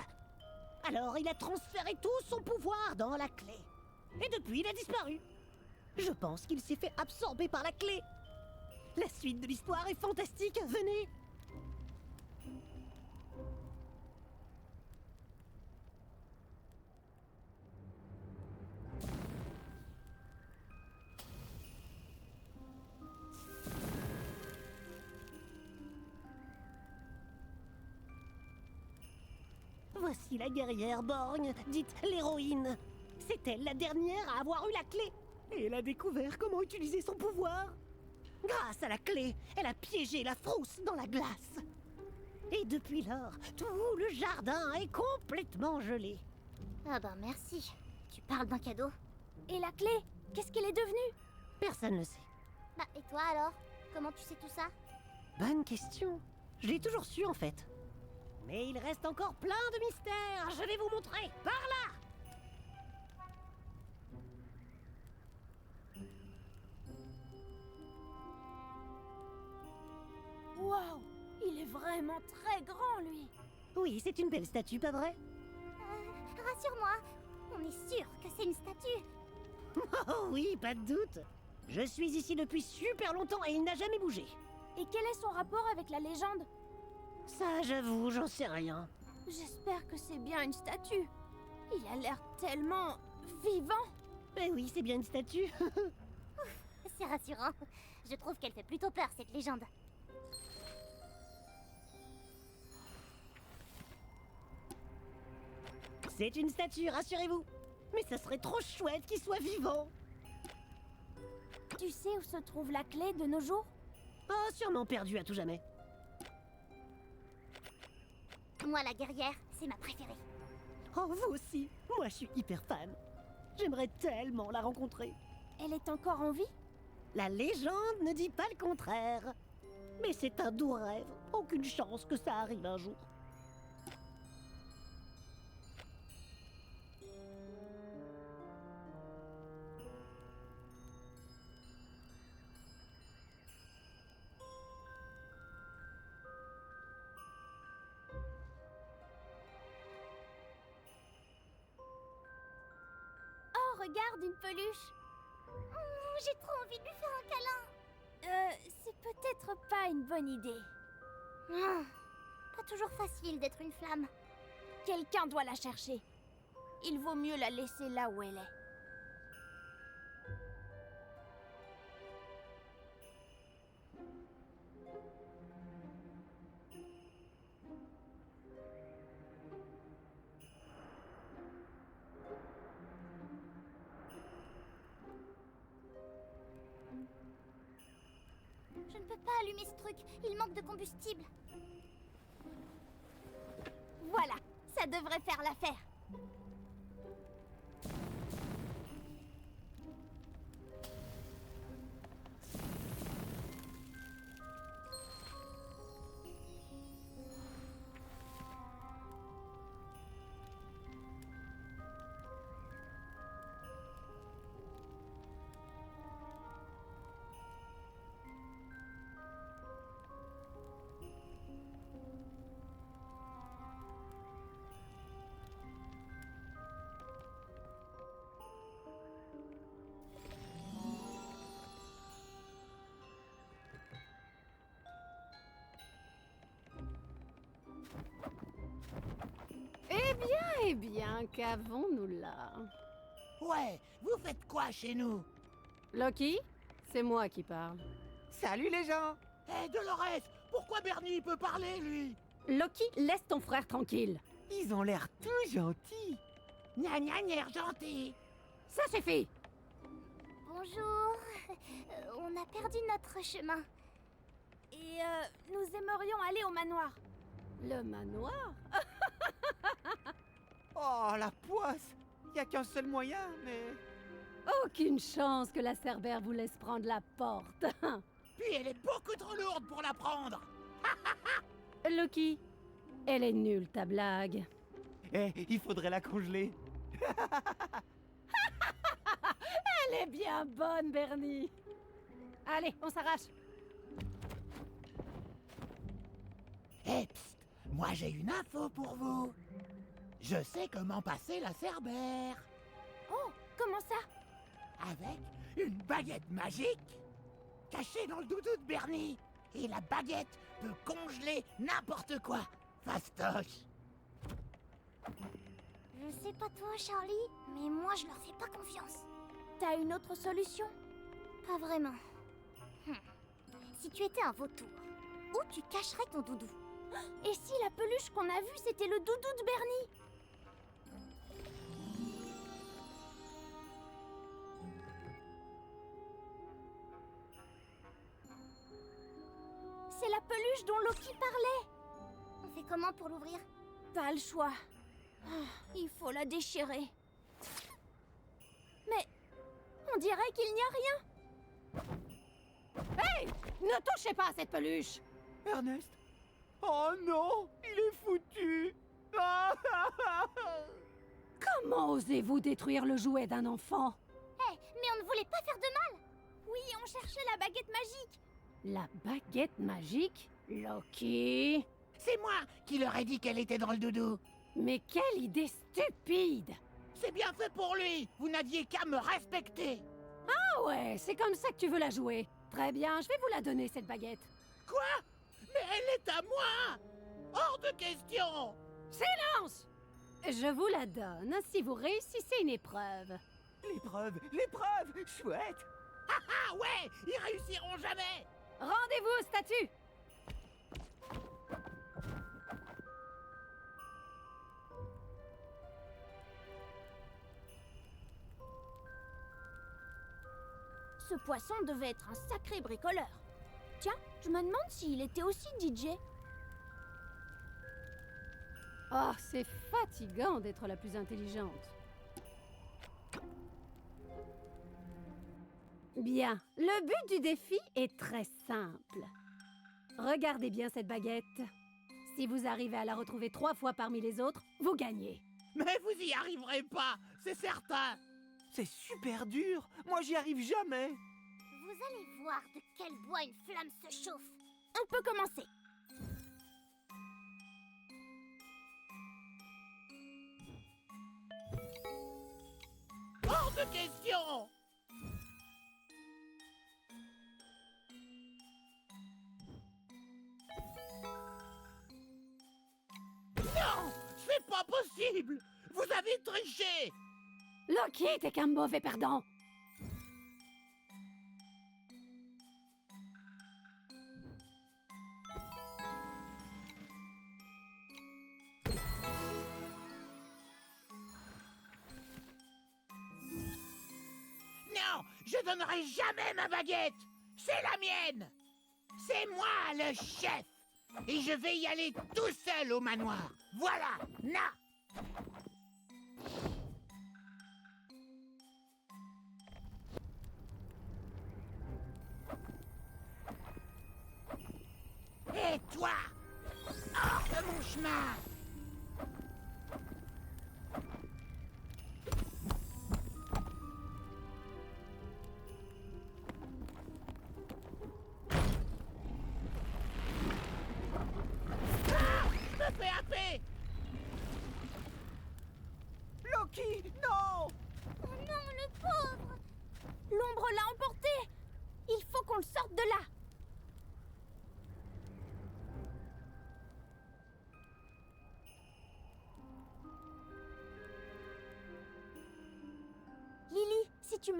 Alors il a transféré tout son pouvoir dans la clé. Et depuis, il a disparu. Je pense qu'il s'est fait absorber par la clé. La suite de l'histoire est fantastique, venez. Voici la guerrière borgne, dite l'héroïne. C'est elle la dernière à avoir eu la clé. Et elle a découvert comment utiliser son pouvoir. Grâce à la clé, elle a piégé la frousse dans la glace. Et depuis lors, tout le jardin est complètement gelé. Ah ben merci. Tu parles d'un cadeau. Et la clé? Qu'est-ce qu'elle est devenue? Personne ne sait. Bah et toi alors? Comment tu sais tout ça? Bonne question. Je l'ai toujours su en fait. Mais il reste encore plein de mystères. Je vais vous montrer. Par là! Waouh! Il est vraiment très grand, lui! Oui, c'est une belle statue, pas vrai? Rassure-moi, on est sûr que c'est une statue. Oh oui, pas de doute. Je suis ici depuis super longtemps et il n'a jamais bougé. Et quel est son rapport avec la légende? Ça, j'avoue, j'en sais rien. J'espère que c'est bien une statue. Il a l'air tellement vivant. Eh oui, c'est bien une statue. C'est rassurant. Je trouve qu'elle fait plutôt peur, cette légende. C'est une statue, rassurez-vous. Mais ça serait trop chouette qu'il soit vivant. Tu sais où se trouve la clé de nos jours? Oh, sûrement perdu à tout jamais. Moi, la guerrière, c'est ma préférée. Oh, vous aussi. Moi, je suis hyper fan. J'aimerais tellement la rencontrer. Elle est encore en vie? La légende ne dit pas le contraire. Mais c'est un doux rêve. Aucune chance que ça arrive un jour. Oh, regarde, une peluche. J'ai trop envie de lui faire un câlin. C'est peut-être pas une bonne idée. Ah, pas toujours facile d'être une flamme. Quelqu'un doit la chercher. Il vaut mieux la laisser là où elle est. Je ne peux pas allumer ce truc. Il manque de combustible. Voilà, ça devrait faire l'affaire. Eh bien, qu'avons-nous là? Ouais, vous faites quoi chez nous? Loki? C'est moi qui parle. Salut les gens! Hé, Dolores, pourquoi Bernie peut parler, lui? Loki, laisse ton frère tranquille. Ils ont l'air tout gentils. Gna gna gna, gentil. Ça suffit! Bonjour. On a perdu notre chemin. Et nous aimerions aller au manoir. Le manoir? Oh, la poisse! Y a qu'un seul moyen, mais... Aucune chance que la Cerbère vous laisse prendre la porte. Puis elle est beaucoup trop lourde pour la prendre. Loki, elle est nulle ta blague. Eh, il faudrait la congeler. Elle est bien bonne, Bernie. Allez, on s'arrache. Hé, psst, moi j'ai une info pour vous. Je sais comment passer la Cerbère. Oh, comment ça? Avec une baguette magique cachée dans le doudou de Bernie. Et la baguette peut congeler n'importe quoi. Fastoche. Je sais pas toi, Charlie, mais moi je leur fais pas confiance. T'as une autre solution? Pas vraiment. Si tu étais un vautour, où tu cacherais ton doudou? Et si la peluche qu'on a vue, c'était le doudou de Bernie? C'est la peluche dont Loki parlait. On fait comment pour l'ouvrir? Pas le choix. Il faut la déchirer. Mais on dirait qu'il n'y a rien. Hey! Ne touchez pas à cette peluche! Ernest? Oh non! Il est foutu! Comment osez-vous détruire le jouet d'un enfant? Mais on ne voulait pas faire de mal. Oui, on cherchait la baguette magique. La baguette magique? Loki? C'est moi qui leur ai dit qu'elle était dans le doudou. Mais quelle idée stupide! C'est bien fait pour lui. Vous n'aviez qu'à me respecter. Ah ouais, c'est comme ça que tu veux la jouer. Très bien, je vais vous la donner, cette baguette. Quoi? Mais elle est à moi. Hors de question. Silence! Je vous la donne si vous réussissez une épreuve. L'épreuve! L'épreuve! Chouette! Ah ouais, ils réussiront jamais. Rendez-vous aux statues! Ce poisson devait être un sacré bricoleur. Tiens, je me demande s'il était aussi DJ. Oh, c'est fatigant d'être la plus intelligente. Bien, le but du défi est très simple. Regardez bien cette baguette. Si vous arrivez à la retrouver 3 fois parmi les autres, vous gagnez. Mais vous y arriverez pas, c'est certain. C'est super dur! Moi, j'y arrive jamais! Vous allez voir de quel bois une flamme se chauffe. On peut commencer. Hors de question. Non, c'est pas possible. Vous avez triché. Loki, t'es qu'un mauvais perdant. Non, je donnerai jamais ma baguette. C'est la mienne. C'est moi le chef. Et je vais y aller tout seul au manoir. Voilà, na. Et toi, hors de mon chemin. Me fais happer. Loki, non! Oh non, le pauvre! L'ombre l'a emporté! Il faut qu'on le sorte de là!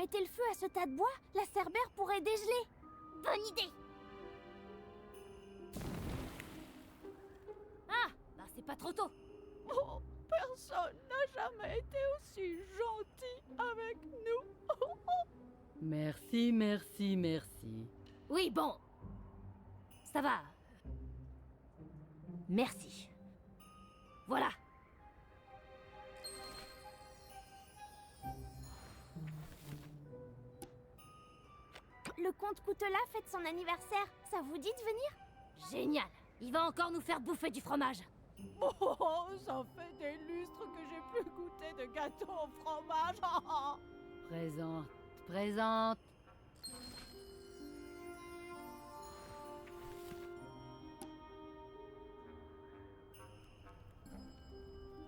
mettez le feu à ce tas de bois, la Cerbère pourrait dégeler. Bonne idée. Ah, bah c'est pas trop tôt. Oh, personne n'a jamais été aussi gentil avec nous. Merci, merci, merci. Oui, bon. Ça va. Merci. Voilà. Le comte Coutelas fête son anniversaire. Ça vous dit de venir? Génial. Il va encore nous faire bouffer du fromage. Oh, ça fait des lustres que j'ai plus goûté de gâteau au fromage. Présente, présente.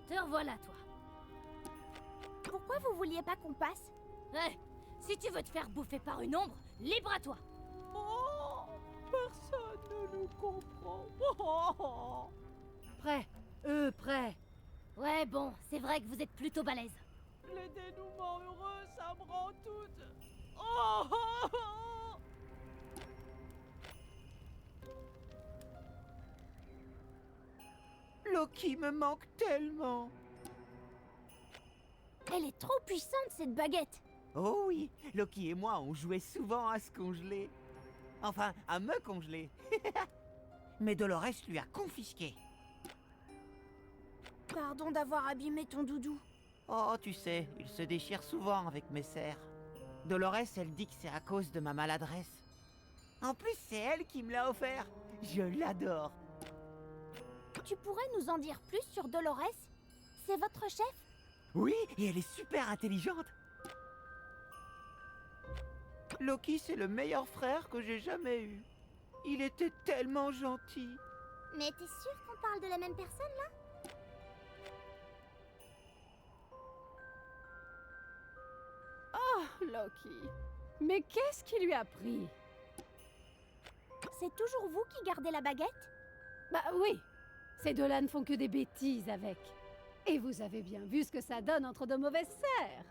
Te revoilà, toi. Pourquoi vous vouliez pas qu'on passe? Si tu veux te faire bouffer par une ombre, libre à toi. Oh, personne ne nous comprend. Oh. Prêt, prêt. Ouais, bon, c'est vrai que vous êtes plutôt balèze. Les dénouements heureux, ça me rend toute... Oh. Loki me manque tellement. Elle est trop puissante, cette baguette. Oh oui, Loki et moi, on jouait souvent à se congeler. Enfin, à me congeler. Mais Dolores lui a confisqué. Pardon d'avoir abîmé ton doudou. Oh, tu sais, il se déchire souvent avec mes serres. Dolores, elle dit que c'est à cause de ma maladresse. En plus, c'est elle qui me l'a offert. Je l'adore. Tu pourrais nous en dire plus sur Dolores? C'est votre chef? Oui, et elle est super intelligente. Loki, c'est le meilleur frère que j'ai jamais eu. Il était tellement gentil. Mais t'es sûr qu'on parle de la même personne, là? Oh, Loki. Mais qu'est-ce qui lui a pris? C'est toujours vous qui gardez la baguette? Bah oui. Ces deux-là ne font que des bêtises avec. Et vous avez bien vu ce que ça donne entre de mauvaises serres.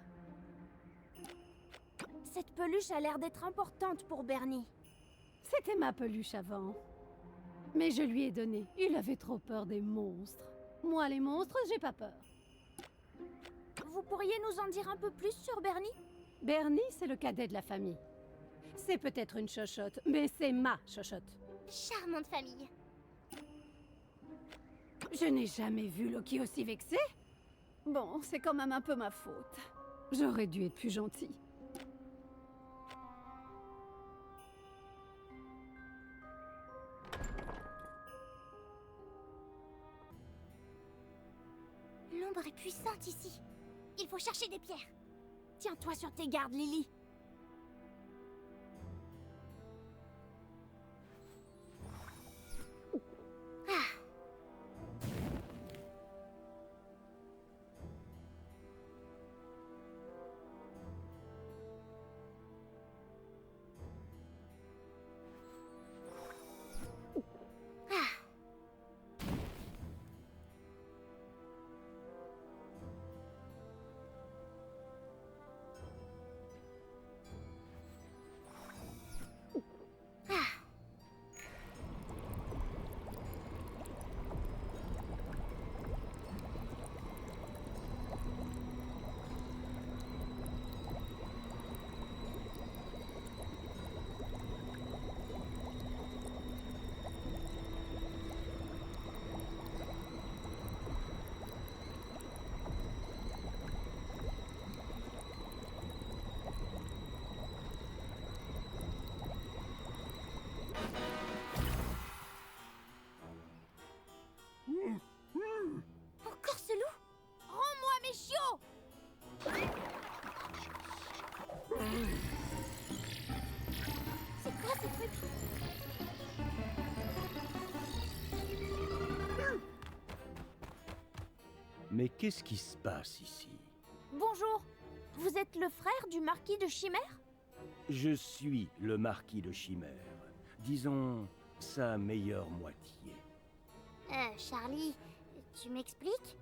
Cette peluche a l'air d'être importante pour Bernie. C'était ma peluche avant. Mais je lui ai donné. Il avait trop peur des monstres. Moi, les monstres, j'ai pas peur. Vous pourriez nous en dire un peu plus sur Bernie? Bernie, c'est le cadet de la famille. C'est peut-être une chochotte, mais c'est ma chochotte. Charmante famille. Je n'ai jamais vu Loki aussi vexé. Bon, c'est quand même un peu ma faute. J'aurais dû être plus gentille. L'ombre est puissante ici. Il faut chercher des pierres. Tiens-toi sur tes gardes, Lily. Encore ce loup? Rends-moi mes chiots! C'est quoi ce truc? Mais qu'est-ce qui se passe ici? Bonjour. Vous êtes le frère du marquis de Chimère? Je suis le marquis de Chimère. Disons, sa meilleure moitié. Charlie, tu m'expliques?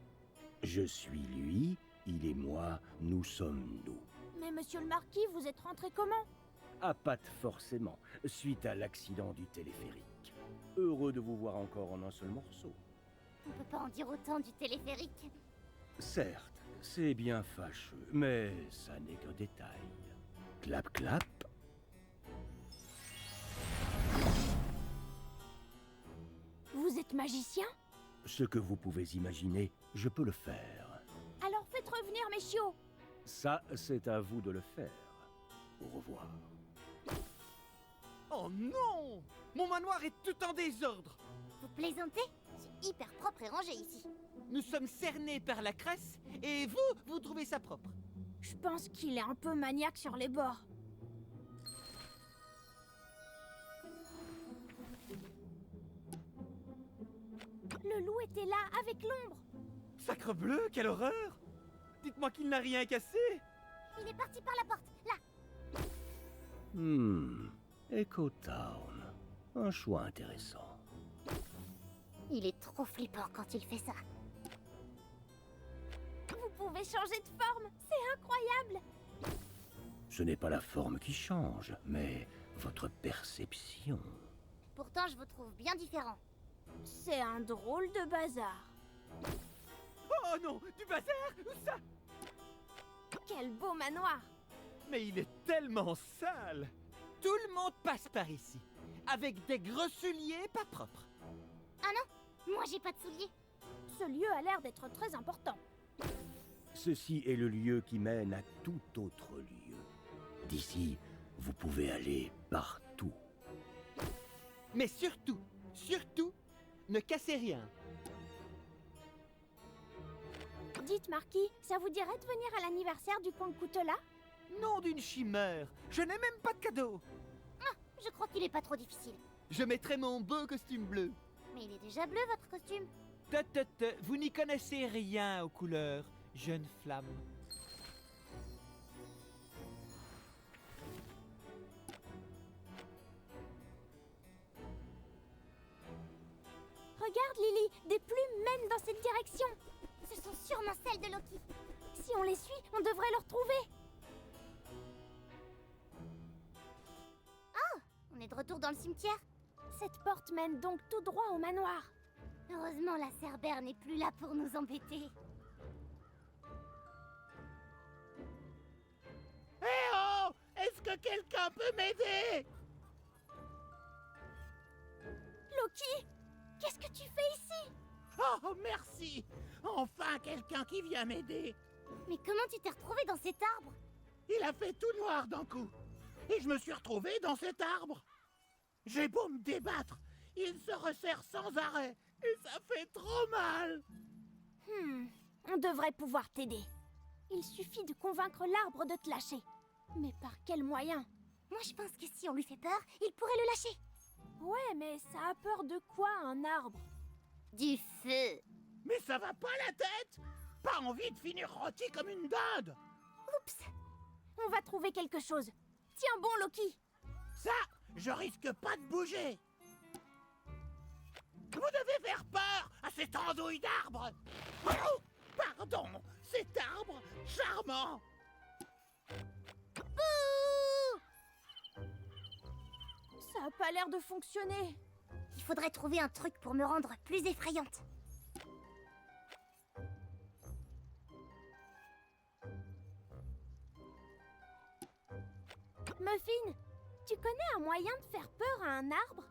Je suis lui, il est moi, nous sommes nous. Mais monsieur le marquis, vous êtes rentré comment? À pattes forcément, suite à l'accident du téléphérique. Heureux de vous voir encore en un seul morceau. On peut pas en dire autant du téléphérique. Certes, c'est bien fâcheux, mais ça n'est qu'un détail. Clap, clap. Vous êtes magicien? Ce que vous pouvez imaginer, je peux le faire. Alors faites revenir mes chiots. Ça, c'est à vous de le faire. Au revoir. Oh non! Mon manoir est tout en désordre. Vous plaisantez? C'est hyper propre et rangé ici. Nous sommes cernés par la crasse et vous trouvez ça propre. Je pense qu'il est un peu maniaque sur les bords. Le loup était là, avec l'ombre. Sacrebleu, quelle horreur! Dites-moi qu'il n'a rien cassé. Il est parti par la porte, là. Echo Town. Un choix intéressant. Il est trop flippant quand il fait ça. Vous pouvez changer de forme, c'est incroyable. Ce n'est pas la forme qui change, mais votre perception. Pourtant, je vous trouve bien différent. C'est un drôle de bazar. Oh non, du bazar? Où ça? Quel beau manoir. Mais il est tellement sale. Tout le monde passe par ici, avec des gros souliers pas propres. Ah non, moi j'ai pas de souliers. Ce lieu a l'air d'être très important. Ceci est le lieu qui mène à tout autre lieu. D'ici, vous pouvez aller partout. Mais surtout, ne cassez rien. Dites, Marquis, ça vous dirait de venir à l'anniversaire du Pont de Coutelas? Nom d'une chimère, je n'ai même pas de cadeau. Ah, je crois qu'il est pas trop difficile. Je mettrai mon beau costume bleu. Mais il est déjà bleu, votre costume. Vous n'y connaissez rien aux couleurs, jeune flamme. Regarde, Lily, des plumes mènent dans cette direction. Ce sont sûrement celles de Loki. Si on les suit, on devrait le retrouver. Oh, on est de retour dans le cimetière. Cette porte mène donc tout droit au manoir. Heureusement, la Cerbère n'est plus là pour nous embêter. Eh oh! Est-ce que quelqu'un peut m'aider? Loki, qu'est-ce que tu fais ici? Oh, merci! Enfin quelqu'un qui vient m'aider. Mais comment tu t'es retrouvé dans cet arbre? Il a fait tout noir d'un coup. Et je me suis retrouvé dans cet arbre. J'ai beau me débattre, il se resserre sans arrêt. Et ça fait trop mal. On devrait pouvoir t'aider. Il suffit de convaincre l'arbre de te lâcher. Mais par quel moyen? Moi, je pense que si on lui fait peur, il pourrait le lâcher. Ouais, mais ça a peur de quoi, un arbre? Du feu. Mais ça va pas la tête? Pas envie de finir rôti comme une dinde. Oups! On va trouver quelque chose. Tiens bon, Loki. Ça, je risque pas de bouger. Vous devez faire peur à cette andouille d'arbre. Oh, pardon, cet arbre charmant. Ça a pas l'air de fonctionner. Il faudrait trouver un truc pour me rendre plus effrayante. Muffin, tu connais un moyen de faire peur à un arbre?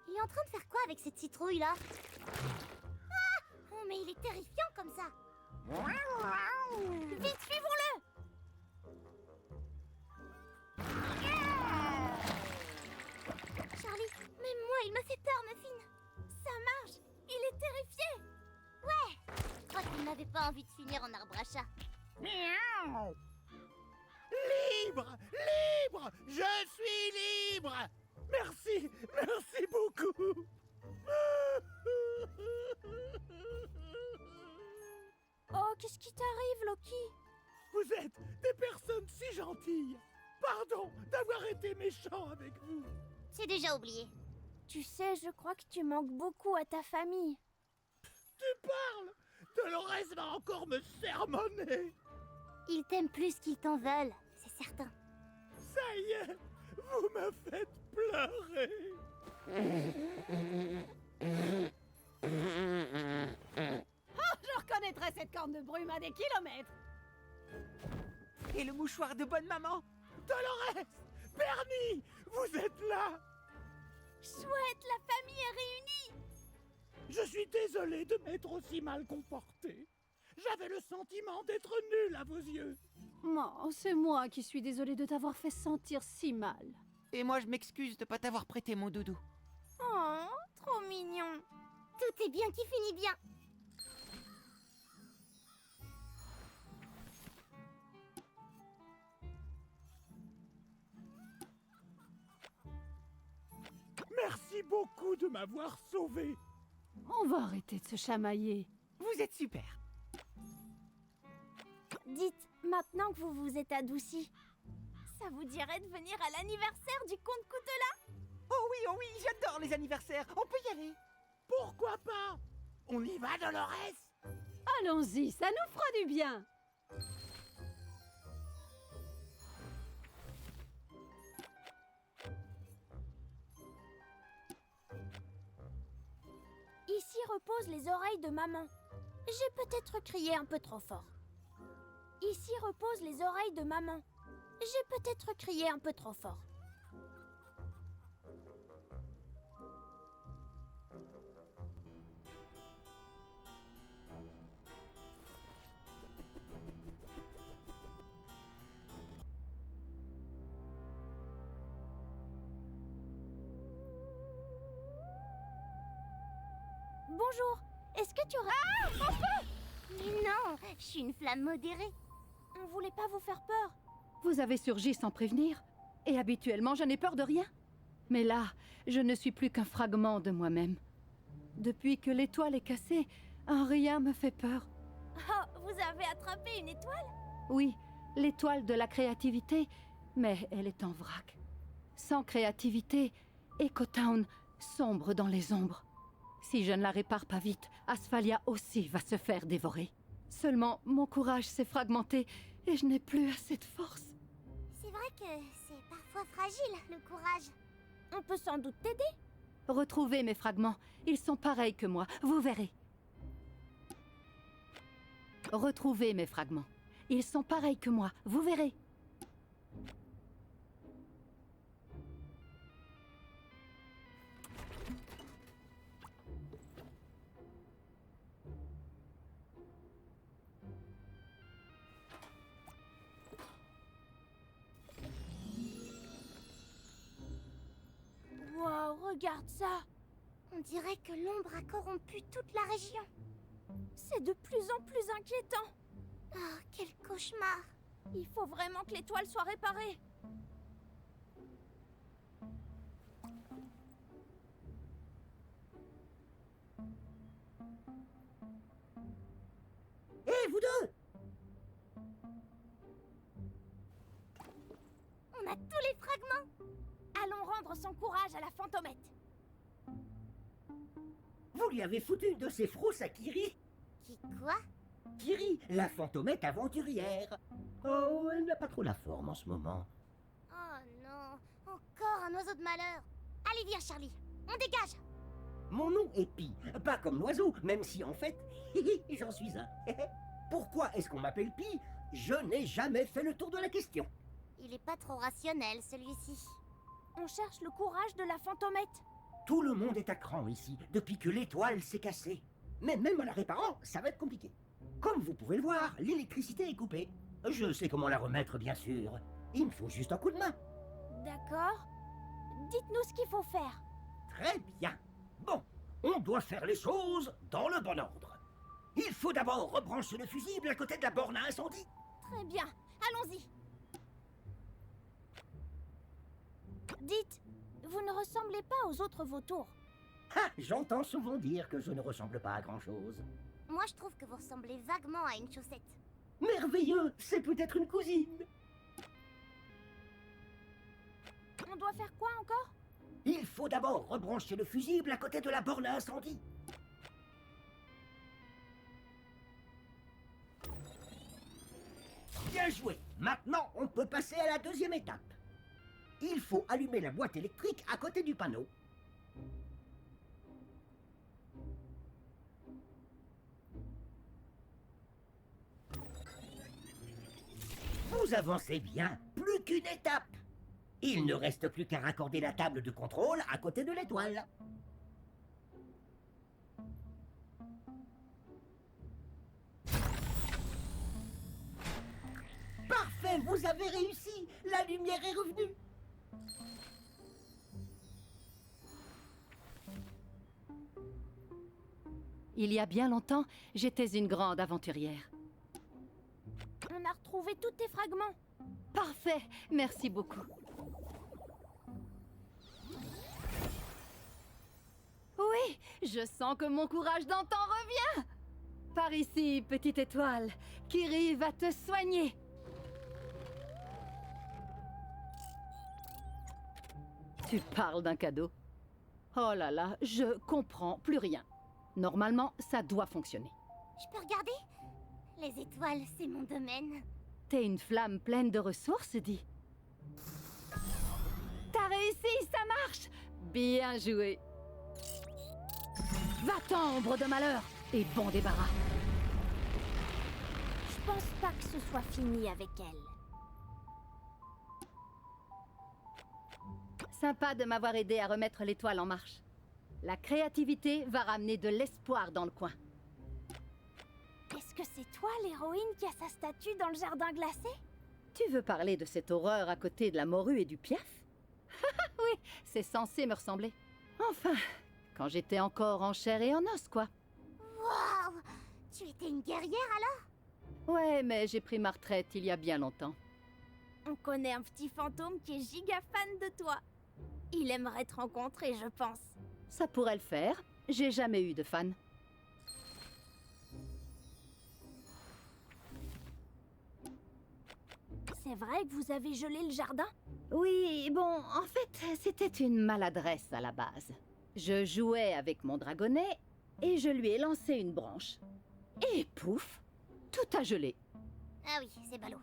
Il est en train de faire quoi avec cette citrouille-là? Ah! Oh, mais il est terrifiant comme ça. Vite, suivons-le! Charlie, même moi, il me fait peur, Muffin. Ça marche! Il est terrifié! Ouais! Je crois qu'il n'avait pas envie de finir en arbre à chat. Libre! Libre! Je suis libre! Merci! Merci beaucoup! Oh, qu'est-ce qui t'arrive, Loki? Vous êtes des personnes si gentilles! Pardon d'avoir été méchant avec vous! C'est déjà oublié. Tu sais, je crois que tu manques beaucoup à ta famille. Tu parles? Dolores va encore me sermonner! Ils t'aiment plus qu'ils t'en veulent, c'est certain. Ça y est, vous me faites pleurer. Oh, je reconnaîtrais cette corne de brume à des kilomètres. Et le mouchoir de bonne maman. Dolores, Bernie, vous êtes là. Chouette, la famille est réunie. Je suis désolé de m'être aussi mal comporté. J'avais le sentiment d'être nul à vos yeux. Oh, c'est moi qui suis désolée de t'avoir fait sentir si mal. Et moi, je m'excuse de pas t'avoir prêté mon doudou. Oh, trop mignon. Tout est bien qui finit bien. Merci beaucoup de m'avoir sauvé. On va arrêter de se chamailler. Vous êtes super. Dites, maintenant que vous vous êtes adouci, ça vous dirait de venir à l'anniversaire du comte Coutelas? Oh oui, j'adore les anniversaires. On peut y aller. Pourquoi pas? On y va, Dolores? Allons-y, ça nous fera du bien. Ici reposent les oreilles de maman. J'ai peut-être crié un peu trop fort. Ici reposent les oreilles de maman. J'ai peut-être crié un peu trop fort. Bonjour, est-ce que tu aurais... Ah, mon feu! Mais non, je suis une flamme modérée. On voulait pas vous faire peur. Vous avez surgi sans prévenir. Et habituellement, je n'ai peur de rien. Mais là, je ne suis plus qu'un fragment de moi-même. Depuis que l'étoile est cassée, rien me fait peur. Oh, vous avez attrapé une étoile? Oui, l'étoile de la créativité, mais elle est en vrac. Sans créativité, Echo Town sombre dans les ombres. Si je ne la répare pas vite, Asphalia aussi va se faire dévorer. Seulement, mon courage s'est fragmenté et je n'ai plus assez de force. C'est vrai que c'est parfois fragile, le courage. On peut sans doute t'aider. Retrouvez mes fragments. Ils sont pareils que moi, vous verrez. Retrouvez mes fragments. Ils sont pareils que moi, vous verrez. Wow, regarde ça. On dirait que l'ombre a corrompu toute la région. C'est de plus en plus inquiétant. Oh, quel cauchemar. Il faut vraiment que l'étoile soit réparée. Hé, vous deux! On a tous les fragments. Allons rendre son courage à la fantomette. Vous lui avez foutu une de ses frousses à Kiri? Qui quoi? Kiri, la fantomette aventurière. Oh, elle n'a pas trop la forme en ce moment. Oh non, encore un oiseau de malheur. Allez, viens, Charlie, on dégage. Mon nom est Pi, pas comme l'oiseau, même si en fait, j'en suis un. Pourquoi est-ce qu'on m'appelle Pi? Je n'ai jamais fait le tour de la question. Il est pas trop rationnel, celui-ci. On cherche le courage de la fantomette. Tout le monde est à cran ici, depuis que l'étoile s'est cassée. Mais même en la réparant, ça va être compliqué. Comme vous pouvez le voir, l'électricité est coupée. Je sais comment la remettre, bien sûr. Il me faut juste un coup de main. D'accord. Dites-nous ce qu'il faut faire. Très bien. Bon, on doit faire les choses dans le bon ordre. Il faut d'abord rebrancher le fusible à côté de la borne à incendie. Très bien, allons-y. Dites, vous ne ressemblez pas aux autres vautours. Ah, j'entends souvent dire que je ne ressemble pas à grand-chose. Moi, je trouve que vous ressemblez vaguement à une chaussette. Merveilleux, c'est peut-être une cousine. On doit faire quoi encore? Il faut d'abord rebrancher le fusible à côté de la borne à incendie. Bien Bien joué. Maintenant, on peut passer à la deuxième étape. Il faut allumer la boîte électrique à côté du panneau. Vous avancez bien, plus qu'une étape. Il ne reste plus qu'à raccorder la table de contrôle à côté de l'étoile. Parfait, vous avez réussi. La lumière est revenue. Il y a bien longtemps, j'étais une grande aventurière. On a retrouvé tous tes fragments. Parfait, merci beaucoup. Oui, je sens que mon courage d'antan revient. Par ici, petite étoile, Kiri va te soigner. Tu parles d'un cadeau? Oh là là, je comprends plus rien. Normalement, ça doit fonctionner. Je peux regarder? Les étoiles, c'est mon domaine. T'es une flamme pleine de ressources, dis. T'as réussi, ça marche! Bien joué. Va-t'en, ombre de malheur, et bon débarras. Je pense pas que ce soit fini avec elle. Sympa de m'avoir aidé à remettre l'étoile en marche. La créativité va ramener de l'espoir dans le coin. Est-ce que c'est toi l'héroïne qui a sa statue dans le jardin glacé? Tu veux parler de cette horreur à côté de la morue et du piaf? Oui, c'est censé me ressembler. Enfin, quand j'étais encore en chair et en os, quoi. Waouh! Tu étais une guerrière alors? Ouais, mais j'ai pris ma retraite il y a bien longtemps. On connaît un petit fantôme qui est giga fan de toi. Il aimerait te rencontrer, je pense. Ça pourrait le faire. J'ai jamais eu de fan. C'est vrai que vous avez gelé le jardin? Oui, bon, en fait, c'était une maladresse à la base. Je jouais avec mon dragonnet et je lui ai lancé une branche. Et pouf, tout a gelé. Ah oui, c'est ballot.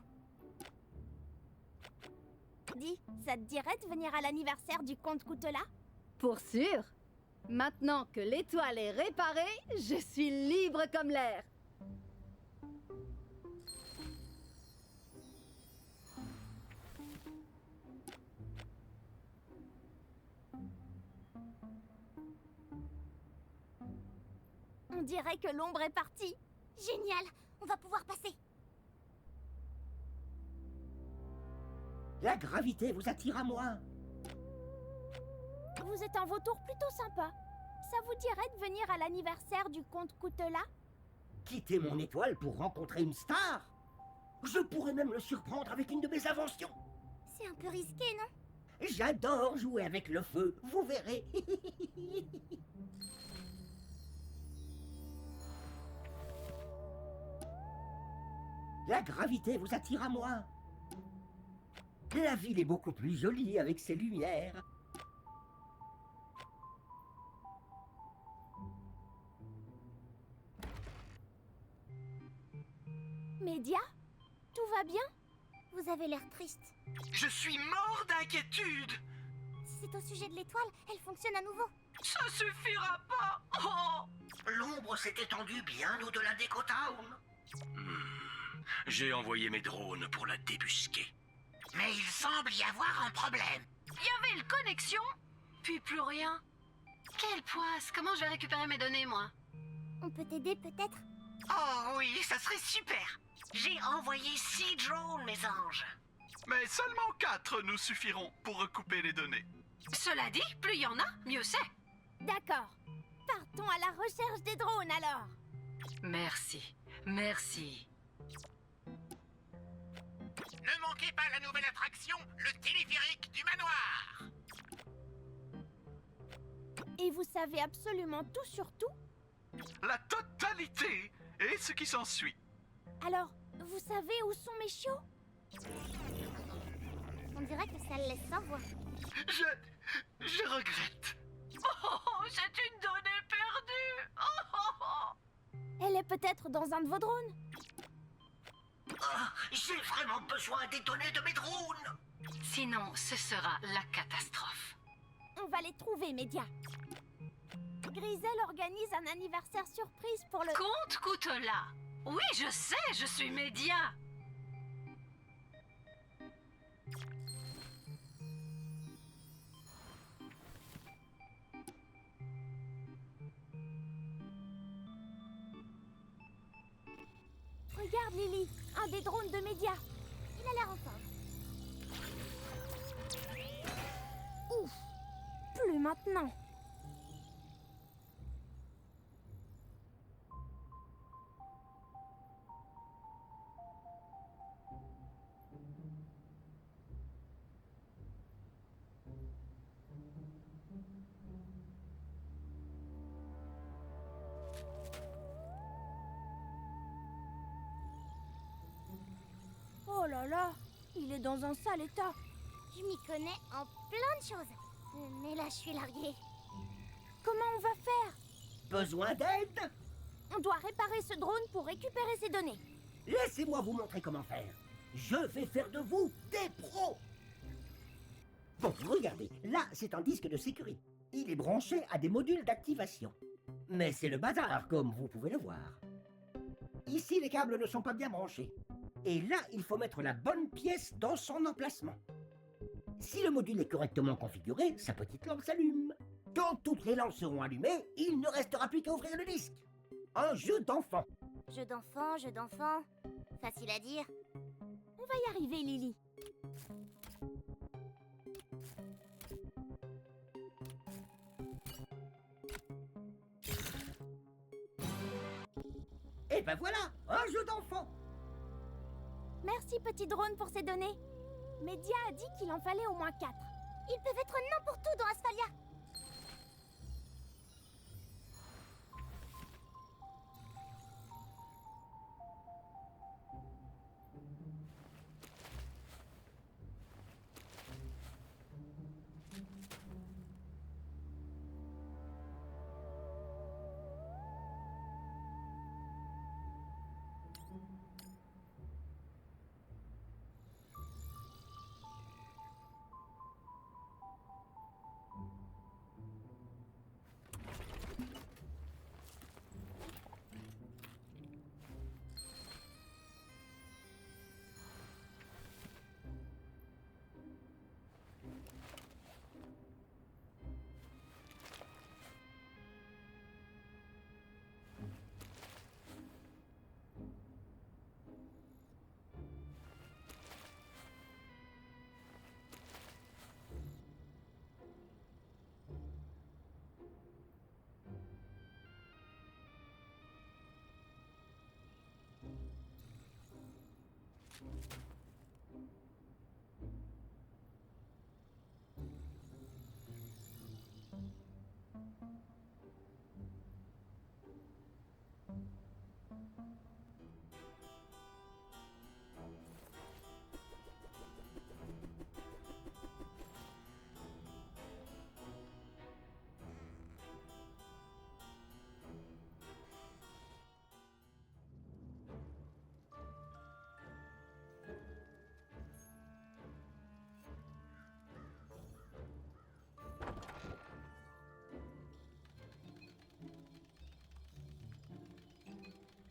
Dis, ça te dirait de venir à l'anniversaire du comte Coutelas? Pour sûr. Maintenant que l'étoile est réparée, je suis libre comme l'air. On dirait que l'ombre est partie. Génial, on va pouvoir passer. La gravité vous attire à moi. Vous êtes un vautour plutôt sympa. Ça vous dirait de venir à l'anniversaire du comte Coutelas? Quitter mon étoile pour rencontrer une star? Je pourrais même le surprendre avec une de mes inventions. C'est un peu risqué, non? J'adore jouer avec le feu, vous verrez. La gravité vous attire à moi. La ville est beaucoup plus jolie avec ses lumières. Média? Tout va bien? Vous avez l'air triste. Je suis mort d'inquiétude. C'est au sujet de l'étoile, elle fonctionne à nouveau. Ça suffira pas. Oh! L'ombre s'est étendue bien au-delà d'Ecotown. J'ai envoyé mes drones pour la débusquer. Mais il semble y avoir un problème. Il y avait une connexion, puis plus rien. Quelle poisse! Comment je vais récupérer mes données, moi? On peut t'aider peut-être? Oh oui, ça serait super. J'ai envoyé 6 drones, mes anges. Mais seulement 4 nous suffiront pour recouper les données. Cela dit, plus il y en a, mieux c'est. D'accord. Partons à la recherche des drones alors. Merci, merci. Ne manquez pas la nouvelle attraction, le téléphérique du manoir. Et vous savez absolument tout sur tout? La totalité et ce qui s'ensuit. Alors, vous savez où sont mes chiots? On dirait que ça le laisse sans voix. Je regrette. Oh, c'est une donnée perdue. Oh, oh, oh. Elle est peut-être dans un de vos drones. J'ai vraiment besoin d'étonner de mes drones. Sinon, ce sera la catastrophe. On va les trouver, Média. Grisel organise un anniversaire surprise pour le... Comte Coutelas. Oui, je sais, je suis Média. Regarde, Lily, un des drones de Média. Il a l'air en forme. Ouf, plus maintenant. Oh là là, il est dans un sale état. Je m'y connais en plein de choses. Mais là, je suis larguée. Comment on va faire? Besoin d'aide? On doit réparer ce drone pour récupérer ses données. Laissez-moi vous montrer comment faire. Je vais faire de vous des pros. Bon, regardez, là, c'est un disque de sécurité. Il est branché à des modules d'activation. Mais c'est le bazar, comme vous pouvez le voir. Ici, les câbles ne sont pas bien branchés. Et là, il faut mettre la bonne pièce dans son emplacement. Si le module est correctement configuré, sa petite lampe s'allume. Quand toutes les lampes seront allumées, il ne restera plus qu'à ouvrir le disque. Un jeu d'enfant. Jeu d'enfant, jeu d'enfant. Facile à dire. On va y arriver, Lily. Et ben voilà, un jeu d'enfant. Merci, petit drone, pour ces données. Média a dit qu'il en fallait au moins 4. Ils peuvent être n'importe où dans Asphalia.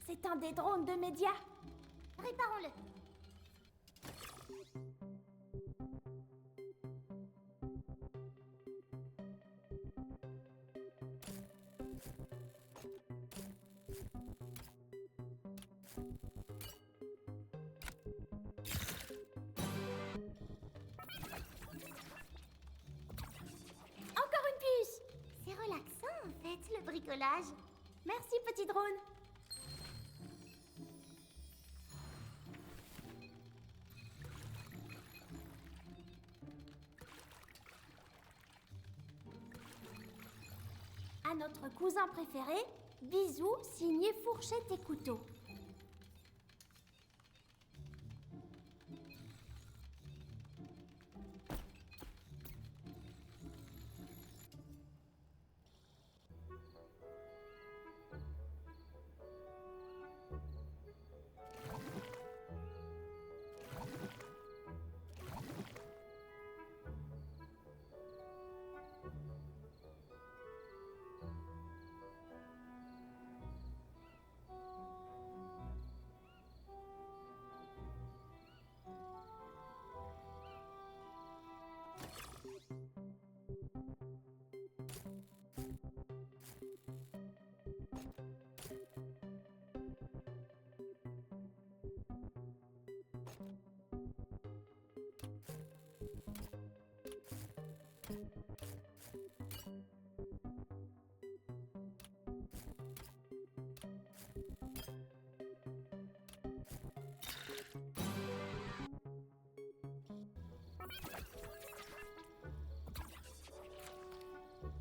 C'est un des drones de Média. Réparons-le. Encore une puce. C'est relaxant, en fait, le bricolage. Merci, petit drone. À notre cousin préféré, bisous, signé Fourchette et Couteau.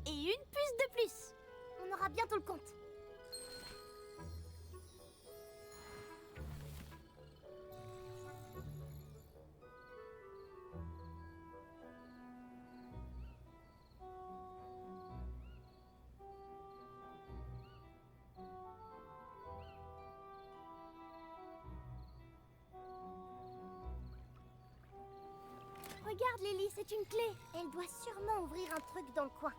Et une puce de plus. On aura bientôt le compte. Regarde, Lily, c'est une clé. Elle doit sûrement ouvrir un truc dans le coin.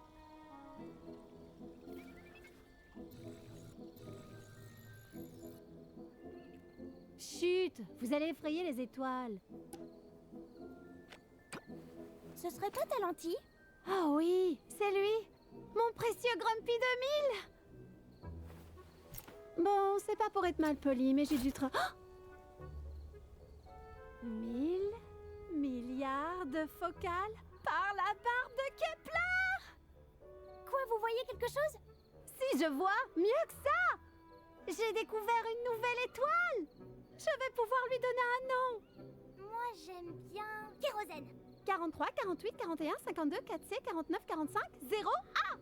Chut, vous allez effrayer les étoiles. Ce serait pas ta lentille? Ah oui, c'est lui, mon précieux Grumpy 2000. Bon, c'est pas pour être mal poli, mais j'ai du train. 1000 milliards de focales par la barbe de Kepler. Quoi, vous voyez quelque chose? Si je vois, mieux que ça. J'ai découvert une nouvelle étoile. Je vais pouvoir lui donner un nom. Moi, j'aime bien... Kérosène. 43, 48, 41, 52, 4C, 49, 45, 0A.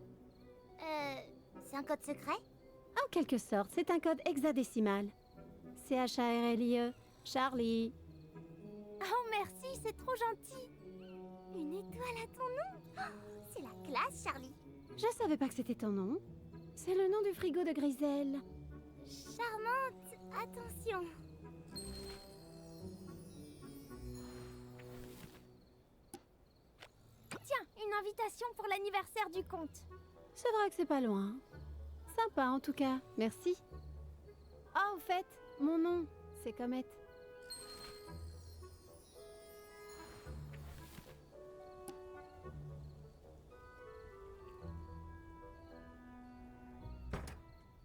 C'est un code secret? En quelque sorte, c'est un code hexadécimal. CHARLIE, Charlie. Oh, merci, c'est trop gentil. Une étoile à ton nom? Oh, c'est la classe, Charlie. Je savais pas que c'était ton nom. C'est le nom du frigo de Griselle. Charmante, attention. Tiens, une invitation pour l'anniversaire du comte. C'est vrai que c'est pas loin. Sympa en tout cas, merci. Ah, au fait, mon nom, c'est Comet.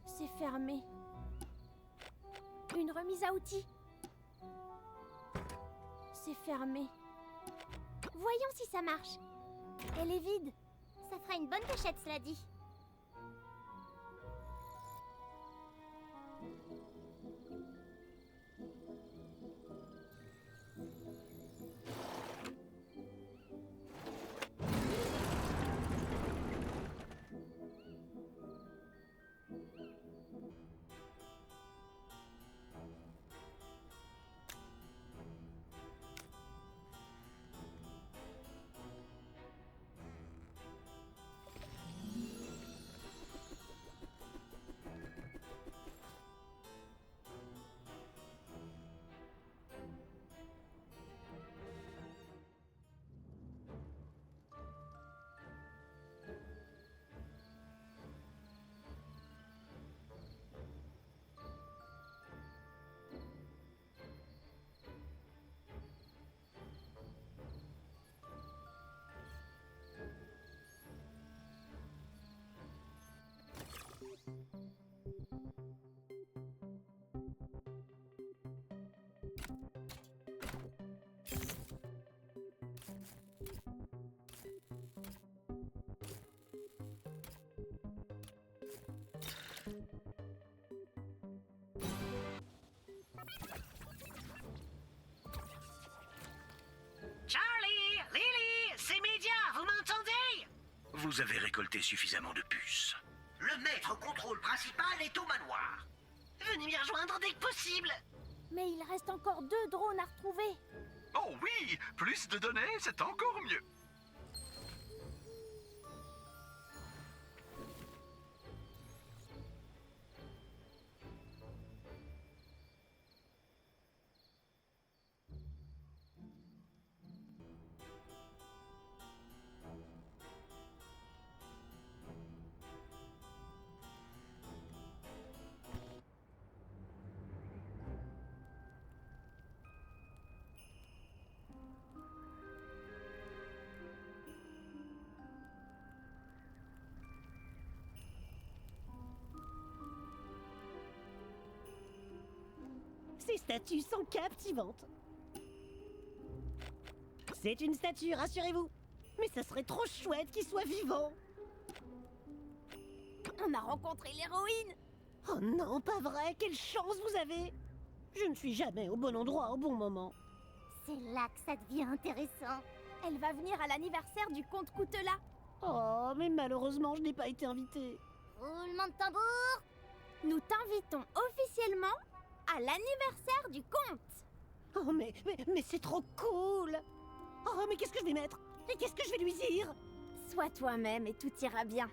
C'est fermé. Une remise à outils. C'est fermé. Voyons si ça marche. Elle est vide. Ça fera une bonne cachette, cela dit. Charlie, Lily, c'est Média, vous m'entendez? Vous avez récolté suffisamment de puces. Le maître contrôle principal est au manoir. Venez m'y rejoindre dès que possible. Mais il reste encore 2 drones à retrouver. Oh oui, plus de données, c'est encore mieux. statues sont captivantes. C'est une statue, rassurez-vous. Mais ça serait trop chouette qu'il soit vivant. On a rencontré l'héroïne. Oh non, pas vrai, quelle chance vous avez. Je ne suis jamais au bon endroit au bon moment. C'est là que ça devient intéressant. Elle va venir à l'anniversaire du comte Coutelas. Oh, mais malheureusement, je n'ai pas été invitée. Roulement de tambour. Nous t'invitons officiellement à l'anniversaire du comte. Oh, mais c'est trop cool. Oh, mais qu'est-ce que je vais mettre? Et qu'est-ce que je vais lui dire? Sois toi-même et tout ira bien.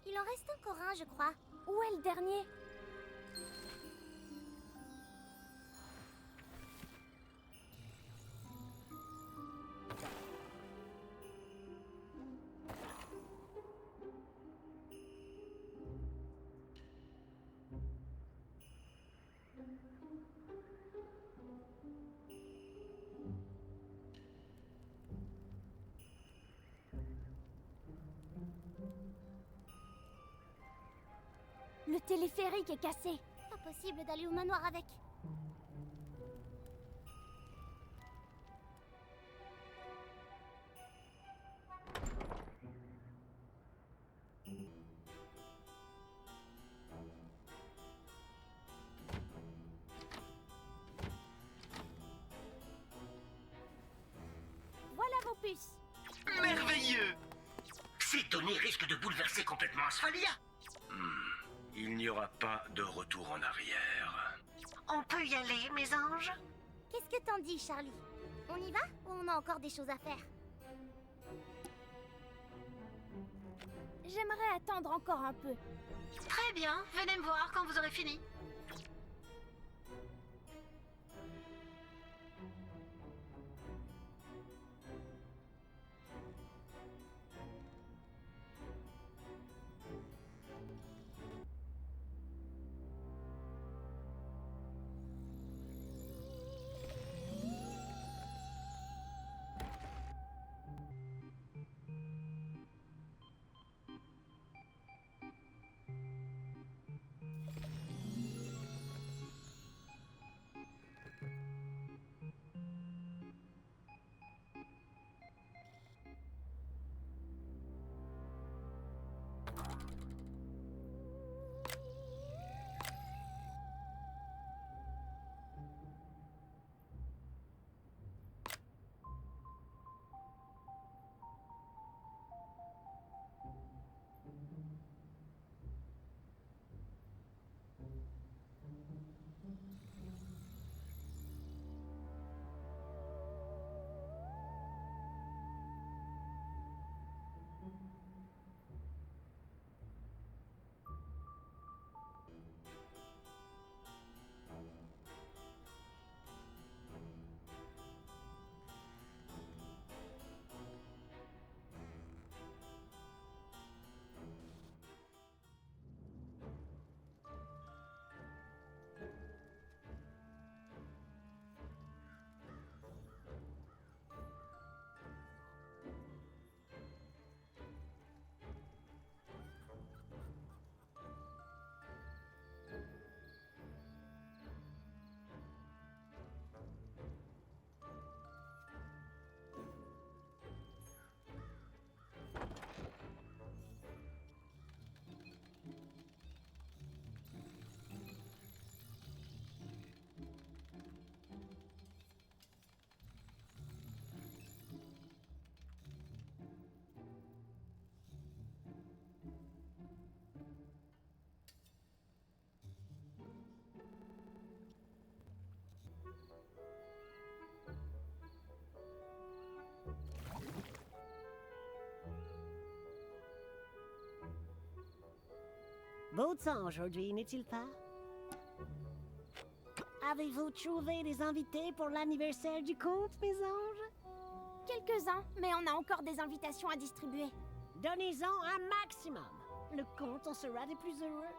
Il en reste encore un, je crois. Où est le dernier? Le téléphérique est cassé. Pas possible d'aller au manoir avec. Voilà vos puces. Merveilleux! Ces données risquent de bouleverser complètement Asphalia. Il n'y aura pas de retour en arrière. On peut y aller, mes anges? Qu'est-ce que t'en dis, Charlie? On y va ou on a encore des choses à faire? J'aimerais attendre encore un peu. Très bien, venez me voir quand vous aurez fini. Beau temps aujourd'hui, n'est-il pas? Avez-vous trouvé des invités pour l'anniversaire du conte, mes anges? Quelques-uns, mais on a encore des invitations à distribuer. Donnez-en un maximum. Le conte en sera des plus heureux.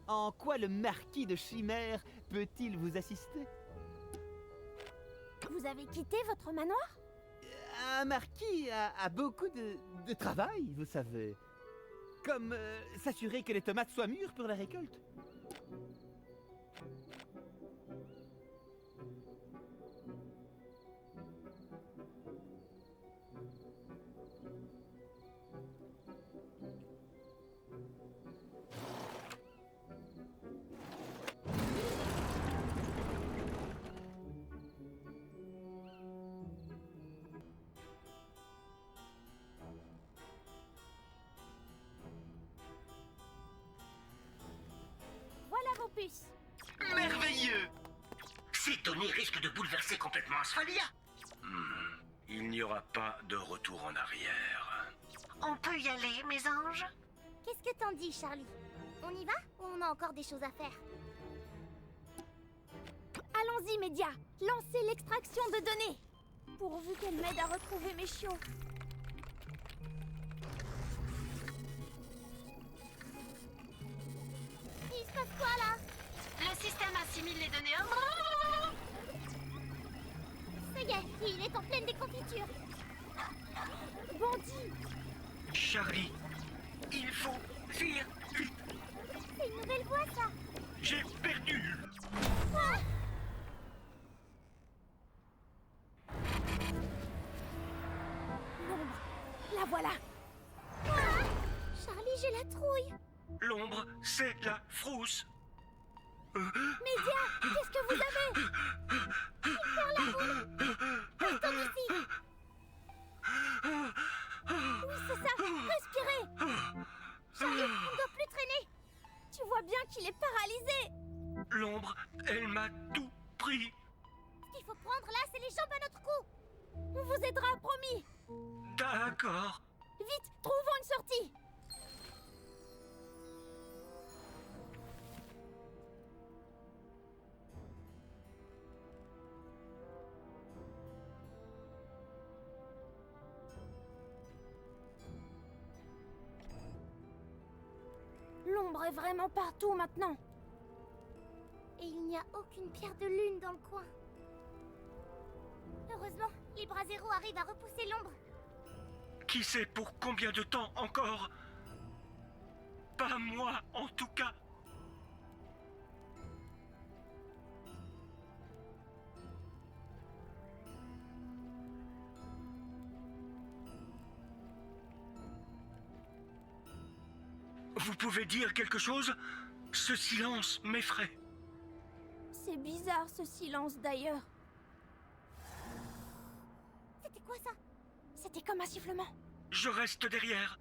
En quoi le marquis de Chimère peut-il vous assister? Vous avez quitté votre manoir? Un marquis a beaucoup de travail, vous savez. Comme s'assurer que les tomates soient mûres pour la récolte. Voilà vos puces. Merveilleux! Ces données risquent de bouleverser complètement Asphalia. Il n'y aura pas de retour en arrière. On peut y aller, mes anges? Qu'est-ce que t'en dis, Charlie? On y va ou on a encore des choses à faire? Allons-y, Média. Lancez l'extraction de données. Pourvu qu'elle m'aide à retrouver mes chiots. Il se passe quoi, là? Le système assimile les données. Ça y est, il est en pleine déconfiture. Bandit! Charlie, il faut fuir vite. C'est une nouvelle voix, ça. J'ai perdu. L'ombre. La voilà. Charlie, j'ai la trouille. L'ombre, c'est la frousse. Média, qu'est-ce que vous avez? Il perd la boule. Restons ici. Oui, c'est ça. Respirez. Charlie, on ne doit plus traîner. Tu vois bien qu'il est paralysé. L'ombre, elle m'a tout pris. Ce qu'il faut prendre là, c'est les jambes à notre cou. On vous aidera, promis. D'accord. Vite, trouvons une sortie. L'ombre est vraiment partout maintenant. Et il n'y a aucune pierre de lune dans le coin. Heureusement, les Brasero arrivent à repousser l'ombre. Qui sait pour combien de temps encore? Pas moi, en tout cas. Vous pouvez dire quelque chose? Ce silence m'effraie. C'est bizarre ce silence d'ailleurs. C'était quoi ça? C'était comme un sifflement. Je reste derrière.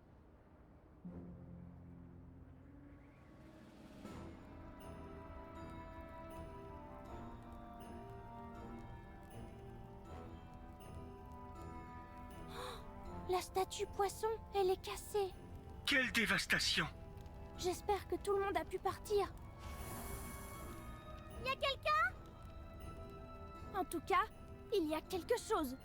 La statue poisson, elle est cassée. Quelle dévastation! J'espère que tout le monde a pu partir. Y a quelqu'un? En tout cas, il y a quelque chose.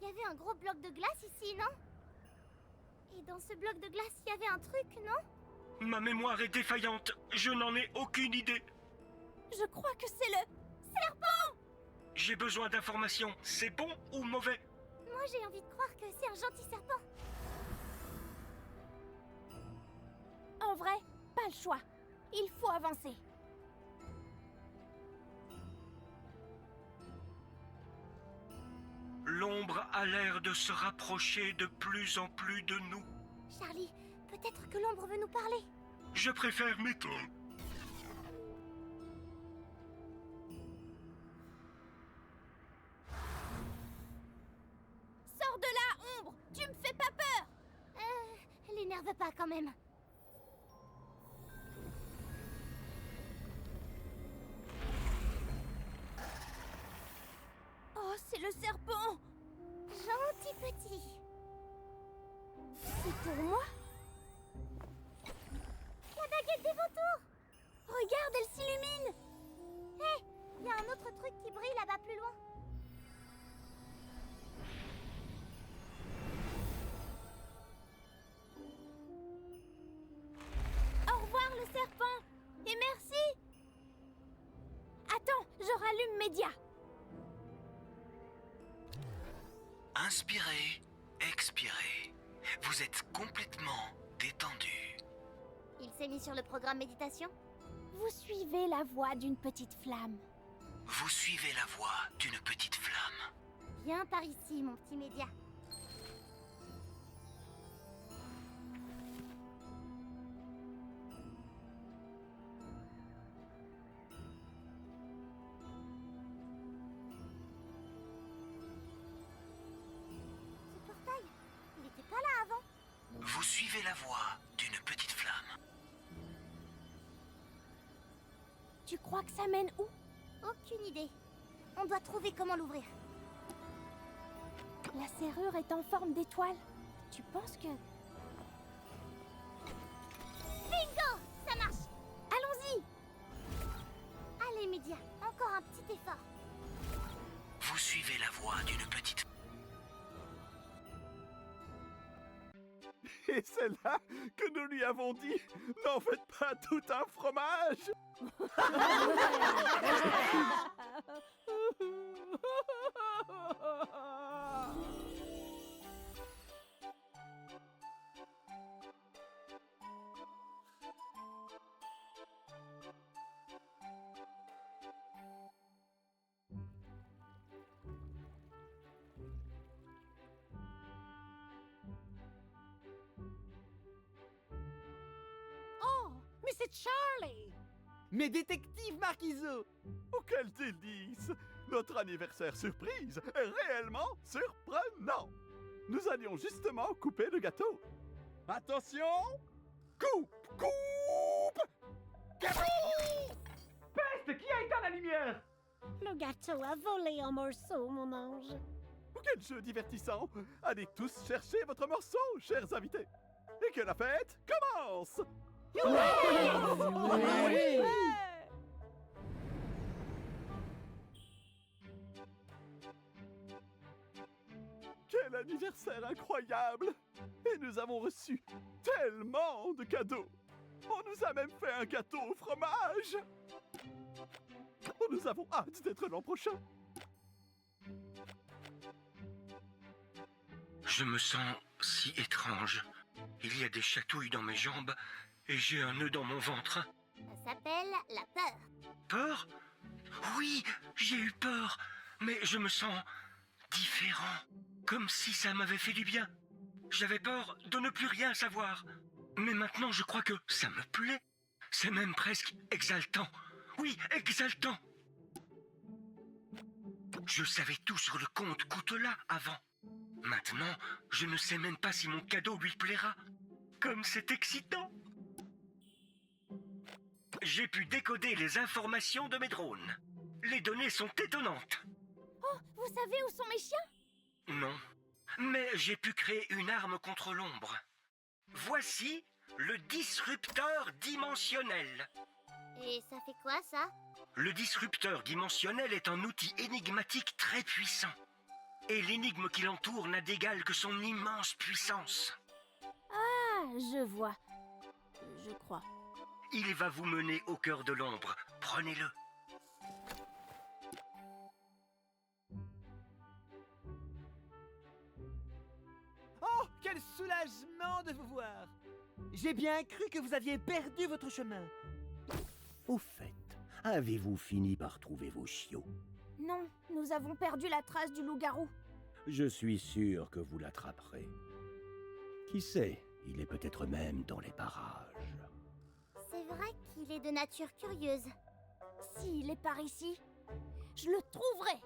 Il y avait un gros bloc de glace ici, non? Et dans ce bloc de glace, il y avait un truc, non? Ma mémoire est défaillante. Je n'en ai aucune idée. Je crois que c'est le serpent! J'ai besoin d'informations. C'est bon ou mauvais? Moi, j'ai envie de croire que c'est un gentil serpent. En vrai, pas le choix. Il faut avancer. l'ombre a l'air de se rapprocher de plus en plus de nous. Charlie, peut-être que l'ombre veut nous parler. Je préfère m'éteindre. Sors de là, ombre! Tu me fais pas peur! L'énerve pas quand même. Oh, c'est le serpent! Gentil petit. C'est pour moi? La baguette des vautours! Regarde, elle s'illumine! Hé, il y a un autre truc qui brille là-bas plus loin. Au revoir, le serpent! Et merci! Attends, je rallume Média. Inspirez, expirez. Vous êtes complètement détendu. Il s'est mis sur le programme méditation? Vous suivez la voie d'une petite flamme. Vous suivez la voie d'une petite flamme. Viens par ici, mon petit Média. Ce portail, il n'était pas là avant. Vous suivez la voie d'une petite flamme. Tu crois que ça mène où? Aucune idée. On doit trouver comment l'ouvrir. La serrure est en forme d'étoile. Tu penses que... Bingo! Ça marche! Allons-y! Allez, Média, encore un petit effort. Vous suivez la voie d'une petite... Et c'est là que nous lui avons dit, n'en faites pas tout un fromage. Oh, mais c'est Charlie! Mais détective Marquiseau! Oh, quel délice! Notre anniversaire surprise est réellement surprenant! Nous allions justement couper le gâteau. Attention! Coupe! Coupe! Peste, qui a éteint la lumière? Le gâteau a volé en morceaux, mon ange. Quel jeu divertissant! Allez tous chercher votre morceau, chers invités! Et que la fête commence! Quel anniversaire incroyable! Et nous avons reçu tellement de cadeaux! On nous a même fait un gâteau au fromage! Oh, nous avons hâte d'être l'an prochain! Je me sens si étrange. Il y a des chatouilles dans mes jambes et j'ai un nœud dans mon ventre. Ça s'appelle la peur. Peur? Oui, j'ai eu peur, mais je me sens différent, comme si ça m'avait fait du bien. J'avais peur de ne plus rien savoir, mais maintenant je crois que ça me plaît. C'est même presque exaltant. Oui, exaltant. Je savais tout sur le comte Coutelas avant. Maintenant, je ne sais même pas si mon cadeau lui plaira. Comme c'est excitant! J'ai pu décoder les informations de mes drones. Les données sont étonnantes. Oh, vous savez où sont mes chiens? Non, mais j'ai pu créer une arme contre l'ombre. Voici le disrupteur dimensionnel. Et ça fait quoi, ça? Le disrupteur dimensionnel est un outil énigmatique très puissant. Et l'énigme qui l'entoure n'a d'égal que son immense puissance. Ah, je vois. Je crois. Il va vous mener au cœur de l'ombre. Prenez-le. Oh, quel soulagement de vous voir! J'ai bien cru que vous aviez perdu votre chemin. Au fait, avez-vous fini par trouver vos chiots? Non, nous avons perdu la trace du loup-garou. Je suis sûr que vous l'attraperez. Qui sait, il est peut-être même dans les parages. C'est vrai qu'il est de nature curieuse. S'il est par ici, je le trouverai.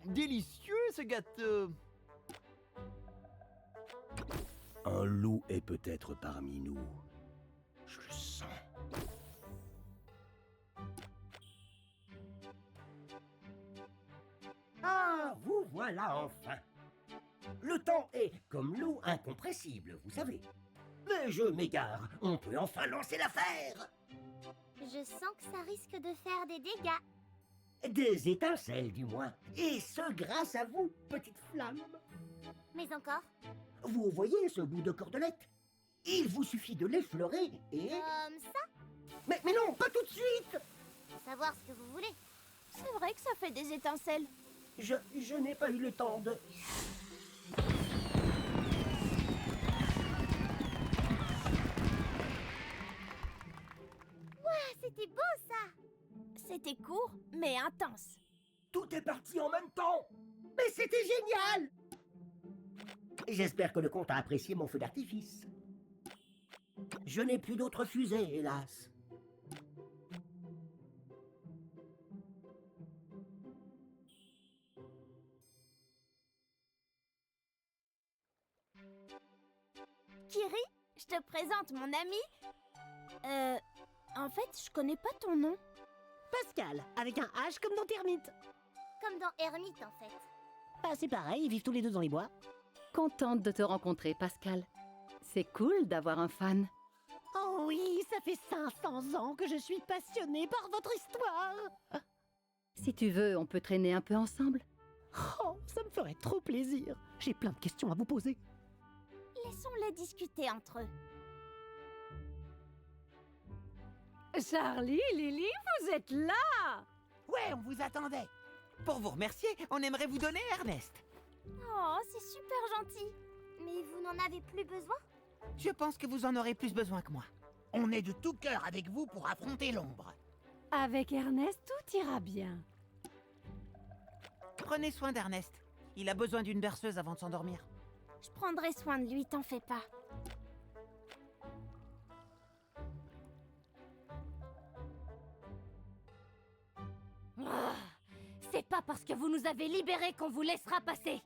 Délicieux ce gâteau. Un loup est peut-être parmi nous. Je le sens. Ah, vous voilà enfin. Le temps est, comme l'eau, incompressible, vous savez. Mais je m'égare, on peut enfin lancer l'affaire. Je sens que ça risque de faire des dégâts. Des étincelles, du moins. Et ce, grâce à vous, petite flamme. Mais encore? Vous voyez ce bout de cordelette? Il vous suffit de l'effleurer et... Comme ça? Mais non, pas tout de suite! Faut savoir ce que vous voulez. C'est vrai que ça fait des étincelles. Je n'ai pas eu le temps de... Ah, c'était beau ça! C'était court, mais intense. Tout est parti en même temps! Mais c'était génial! J'espère que le comte a apprécié mon feu d'artifice. Je n'ai plus d'autres fusées, hélas. Kiri, je te présente mon ami. En fait, je connais pas ton nom. Pascal, avec un H comme dans Termite. Comme dans Hermite en fait. Bah c'est pareil, ils vivent tous les deux dans les bois. Contente de te rencontrer, Pascal. C'est cool d'avoir un fan. Oh oui, ça fait 500 ans que je suis passionnée par votre histoire. Si tu veux, on peut traîner un peu ensemble. Oh, ça me ferait trop plaisir. J'ai plein de questions à vous poser. Laissons-les discuter entre eux. Charlie, Lily, vous êtes là! Ouais, on vous attendait. Pour vous remercier, on aimerait vous donner Ernest. Oh, c'est super gentil. Mais vous n'en avez plus besoin? Je pense que vous en aurez plus besoin que moi. On est de tout cœur avec vous pour affronter l'ombre. Avec Ernest, tout ira bien. Prenez soin d'Ernest. Il a besoin d'une berceuse avant de s'endormir. Je prendrai soin de lui, t'en fais pas. C'est pas parce que vous nous avez libérés qu'on vous laissera passer.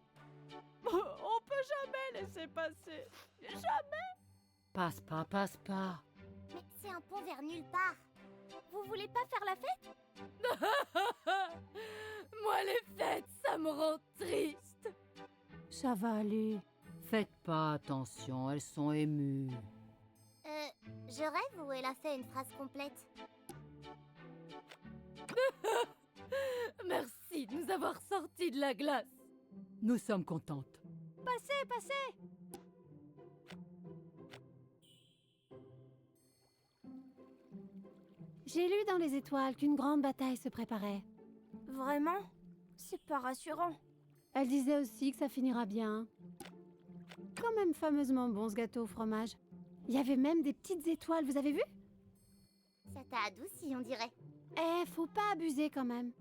On peut jamais laisser passer. Jamais. Passe pas, passe pas. Mais c'est un pont vers nulle part. Vous voulez pas faire la fête? Moi, les fêtes, ça me rend triste. Ça va aller. Faites pas attention, elles sont émues. Je rêve ou elle a fait une phrase complète? Merci de nous avoir sortis de la glace. Nous sommes contentes. Passez, passez. J'ai lu dans les étoiles qu'une grande bataille se préparait. Vraiment? C'est pas rassurant. Elle disait aussi que ça finira bien. Quand même fameusement bon ce gâteau au fromage. Il y avait même des petites étoiles, vous avez vu? Ça t'a adouci, on dirait. Eh, faut pas abuser quand même.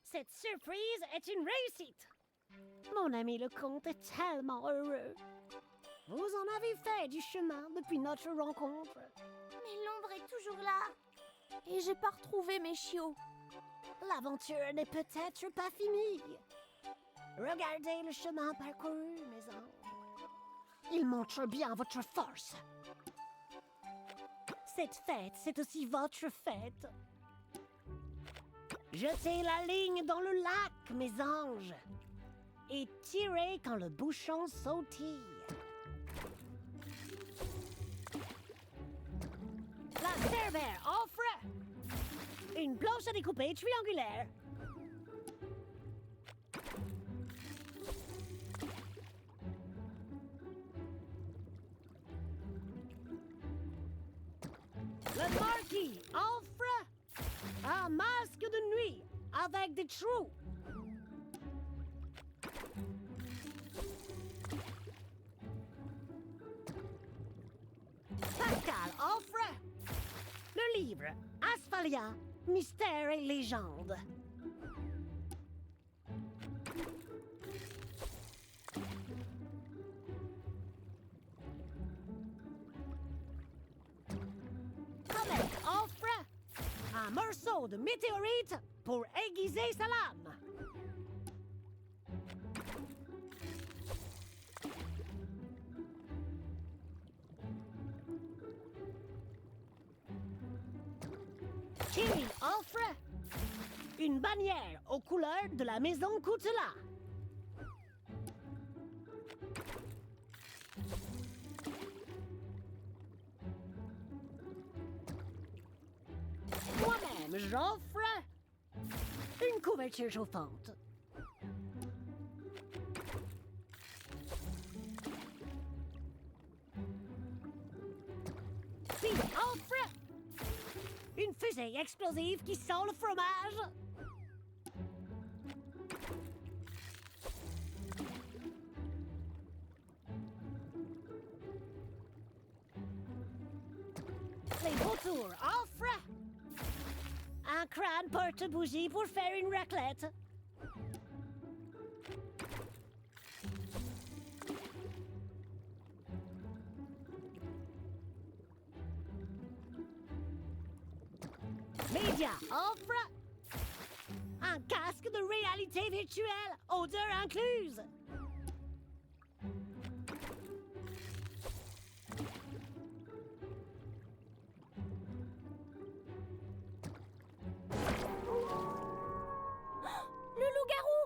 Cette surprise est une réussite. Mon ami le comte est tellement heureux. Vous en avez fait du chemin depuis notre rencontre. Mais l'ombre est toujours là. Et j'ai pas retrouvé mes chiots. L'aventure n'est peut-être pas finie. Regardez le chemin parcouru, mes anges. Il montre bien votre force. Cette fête, c'est aussi votre fête. Jetez la ligne dans le lac, mes anges. Et tirez quand le bouchon sautille. La serveur offre une planche à découper triangulaire. Le marquis offre un masque de nuit avec des trous. Pascal offre le livre. Asphalia, mystère et légende. Comet offre un morceau de météorite pour aiguiser sa lame. Chili offre une bannière aux couleurs de la maison Coutela. Moi-même, j'offre une couverture chauffante. Puis offre une fusée explosive qui sent le fromage. Les vautours offrent un crâne porte-bougie pour faire une raclette. Média offre un casque de réalité virtuelle, odeur incluse. Le loup-garou!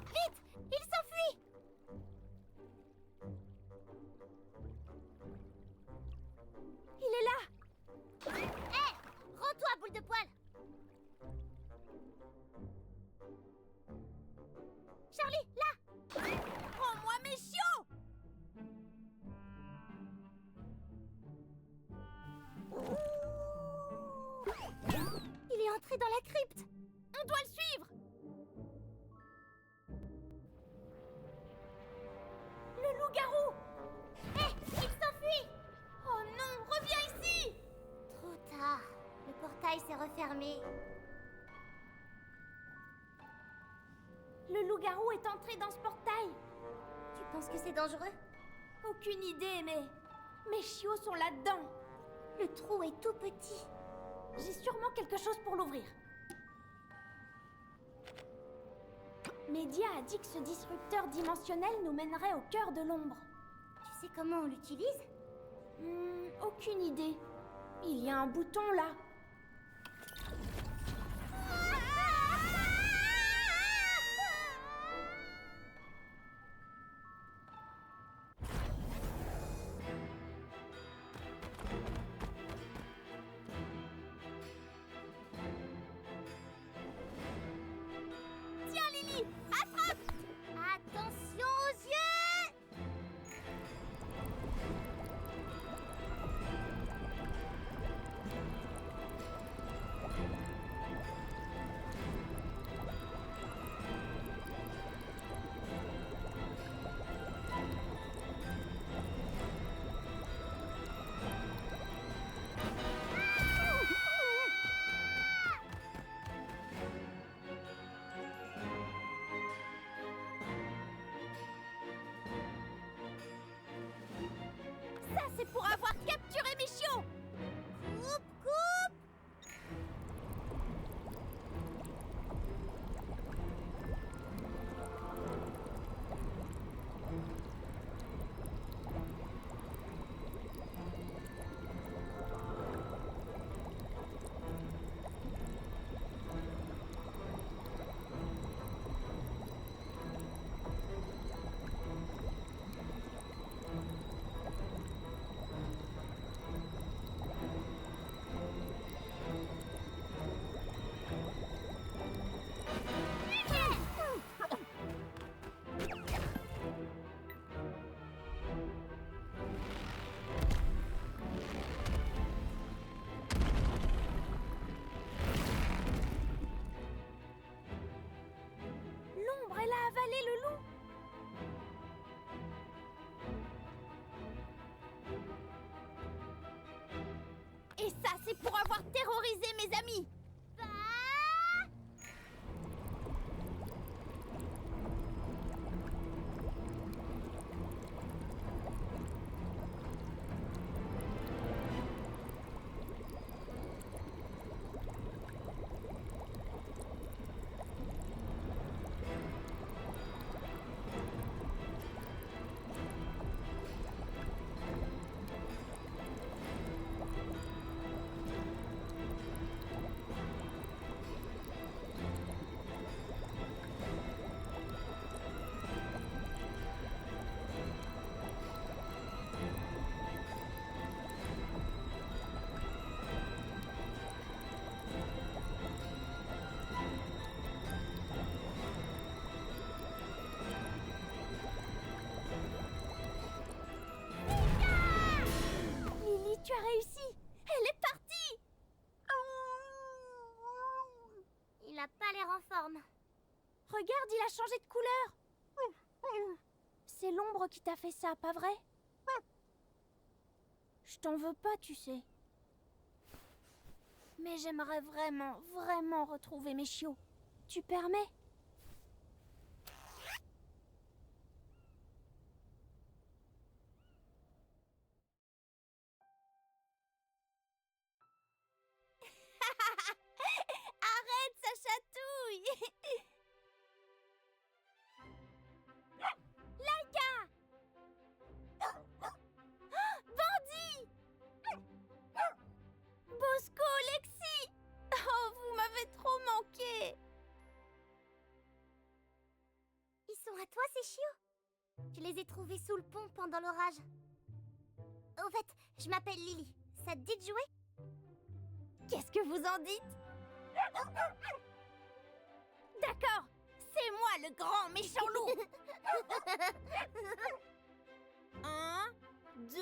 Vite! Il s'enfuit! Il est là! Hé! Rends-toi, boule de poil! Charlie, là! Rends-moi mes chiots! Il est entré dans la crypte! On doit le suivre! Le loup-garou! Hé! Il s'enfuit! Oh non, reviens ici! Trop tard. Le portail s'est refermé. Le loup-garou est entré dans ce portail. Tu penses que c'est dangereux? Aucune idée, mais mes chiots sont là-dedans. Le trou est tout petit. J'ai sûrement quelque chose pour l'ouvrir. Média a dit que ce disrupteur dimensionnel nous mènerait au cœur de l'ombre. Tu sais comment on l'utilise? Aucune idée. Il y a un bouton là. Tiens, Lily! Attrape! Attention aux yeux! Ça, c'est pour avoir capturé mes chiots! Coupe, coupe! L'ombre, elle a avalé le loup! Et ça, terroriser mes amis. Bah... Lily, tu as réussi. Elle est partie. Il a pas l'air en forme. Regarde, il a changé de couleur. C'est l'ombre qui t'a fait ça, pas vrai? Je t'en veux pas, tu sais. Mais j'aimerais vraiment, vraiment retrouver mes chiots. Tu permets? Arrête, ça chatouille. Laika! Bandit! Bosco, Lexi! Oh, vous m'avez trop manqué! Ils sont à toi, ces chiots? Je les ai trouvés sous le pont pendant l'orage. Au fait, je m'appelle Lily. Ça te dit de jouer? Qu'est-ce que vous en dites? D'accord, c'est moi le grand méchant loup. 1, 2,